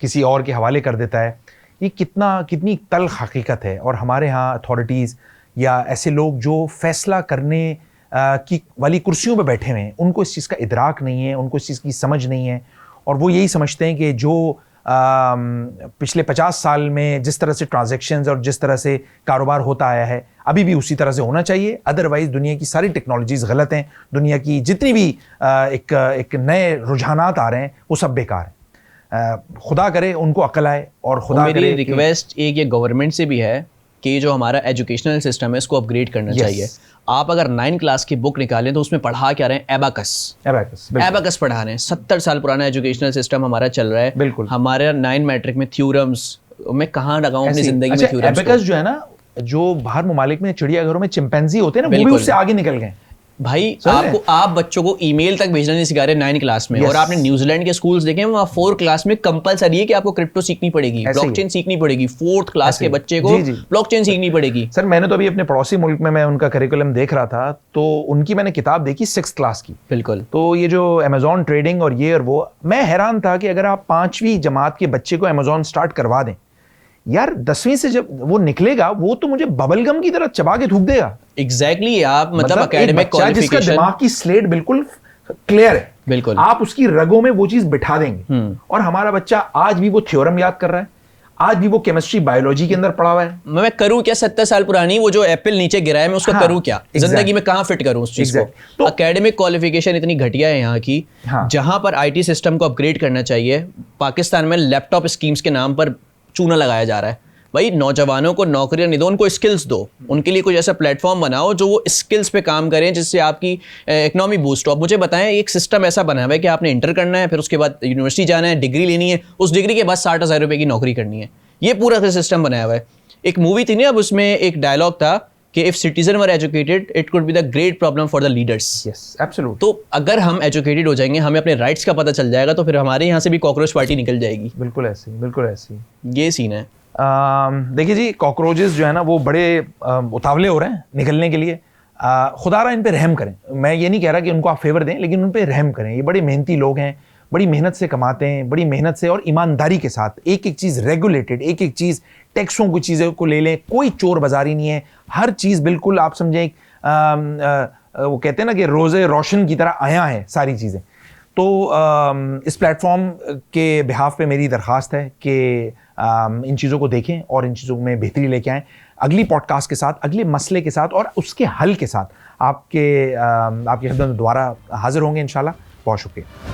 किसी और के हवाले कर देता है। ये कितनी तल्ख हकीकत है। और हमारे यहाँ अथॉरिटीज़ या ऐसे लोग जो फैसला करने की वाली कुर्सियों पे बैठे हुए हैं, उनको इस चीज़ का इदराक नहीं है, उनको इस चीज़ की समझ नहीं है, और वो यही समझते हैं कि जो पिछले 50 साल में जिस तरह से ट्रांजैक्शंस और जिस तरह से कारोबार होता आया है अभी भी उसी तरह से होना चाहिए। अदरवाइज दुनिया की सारी टेक्नोलॉजीज़ गलत हैं, दुनिया की जितनी भी एक नए रुझानात आ रहे हैं वो सब बेकार हैं। खुदा करे उनको अक्ल आए, और खुदा करे। मेरी रिक्वेस्ट एक ये गवर्नमेंट से भी है कि जो हमारा एजुकेशनल सिस्टम है इसको अपग्रेड करना चाहिए। आप अगर 9 क्लास की बुक निकालें तो उसमें पढ़ा क्या रहे हैं, एबाकस पढ़ा रहे हैं। 70 साल पुराना एजुकेशनल सिस्टम हमारा चल रहा है। बिल्कुल। हमारा 9 मैट्रिक में थ्योरम्स, मैं कहाँ लगाऊं अपनी जिंदगी में थ्योरम्स? एबाकस जो है ना, जो बाहर ममालिक में चिड़ियाघरों में चिंपैंजी होते हैं ना, वो भी उससे आगे निकल गए भाई। आप बच्चों को ईमेल तक भेजना नहीं सिखा रहे 9 क्लास में। और आपने न्यूजीलैंड के स्कूल्स देखे, वहाँ 4 क्लास में कंपलसरी है कि आपको क्रिप्टो सीखनी पड़ेगी, ब्लॉकचेन सीखनी पड़ेगी। 4th क्लास के बच्चे को ब्लॉकचेन सीखनी पड़ेगी। सर मैंने तो अभी अपने पड़ोसी मुल्क में मैं उनका करिकुलम देख रहा था, तो उनकी मैंने किताब देखी 6th क्लास की। बिल्कुल। तो ये जो अमेजॉन ट्रेडिंग और ये और वो, मैं हैरान था कि अगर आप 5वीं जमात के बच्चे को अमेजॉन स्टार्ट करवा दें, यार 10वीं से जब वो निकलेगा वो तो मुझे बबलगम की तरह चबा के थूक देगा। एग्जैक्टली। आप मतलब एकेडमिक क्वालिफिकेशन, जिसका दिमाग की स्लेट बिल्कुल क्लियर है, बिल्कुल, आप उसकी रगों में वो चीज बिठा देंगे। और हमारा बच्चा आज भी वो थ्योरम याद कर रहा है, आज भी वो केमिस्ट्री बायोलॉजी के अंदर पड़ा हुआ है। मैं करूं क्या? 70 साल पुरानी वो जो एप्पल नीचे गिरा है, मैं उसका करूं क्या? जिंदगी में कहां फिट करूं उस चीज को? तो एकेडमिक क्वालिफिकेशन इतनी घटिया है यहाँ की। जहां पर IT सिस्टम को अपग्रेड करना चाहिए, पाकिस्तान में लैपटॉप स्कीम्स के नाम पर चूना लगाया जा रहा है। भाई नौजवानों को नौकरियां नहीं दो, उनको स्किल्स दो, उनके लिए कुछ ऐसा प्लेटफॉर्म बनाओ जो वो स्किल्स पे काम करें, जिससे आपकी इकोनॉमी बूस्ट हो। आप मुझे बताएं, एक सिस्टम ऐसा बना हुआ है कि आपने इंटर करना है, फिर उसके बाद यूनिवर्सिटी जाना है, डिग्री लेनी है, उस डिग्री के बाद 60,000 रुपये की नौकरी करनी है। ये पूरा सिस्टम बनाया हुआ है। एक मूवी थी ना, अब उसमें एक डायलॉग था कि if citizen were educated it could be the great problem for the leaders. Yes, absolutely. तो अगर हम एजुकेटेड हो जाएंगे, हमें अपने राइट्स का पता चल जाएगा, तो फिर हमारे यहाँ से भी कॉकरोच पार्टी निकल जाएगी। बिल्कुल ऐसी, बिल्कुल ऐसी। ये सीन है। देखिए जी, कॉकरोचेस जो है ना वो बड़े उतावले हो रहे हैं निकलने के लिए। खुदारा इन पे रहम करें। मैं ये नहीं कह रहा कि उनको आप फेवर दें, लेकिन उन पे रहम करें। ये बड़े मेहनती लोग हैं, बड़ी मेहनत से कमाते हैं, बड़ी मेहनत से और ईमानदारी के साथ एक एक चीज़ रेगुलेटेड, एक एक चीज़ टैक्सों की चीज़ों को ले लें, कोई चोर बाजारी नहीं है। हर चीज़ बिल्कुल आप समझें वो कहते हैं ना कि रोज़े रोशन की तरह आया है सारी चीज़ें। तो इस प्लेटफॉर्म के बिहाफ पे मेरी दरख्वास्त है कि इन चीज़ों को देखें और इन चीज़ों में बेहतरी लेके आएँ। अगली पॉडकास्ट के साथ, अगले मसले के साथ और उसके हल के साथ आपकी खिदमत में दोबारा हाजिर होंगे इंशाल्लाह। बहुत शुक्रिया।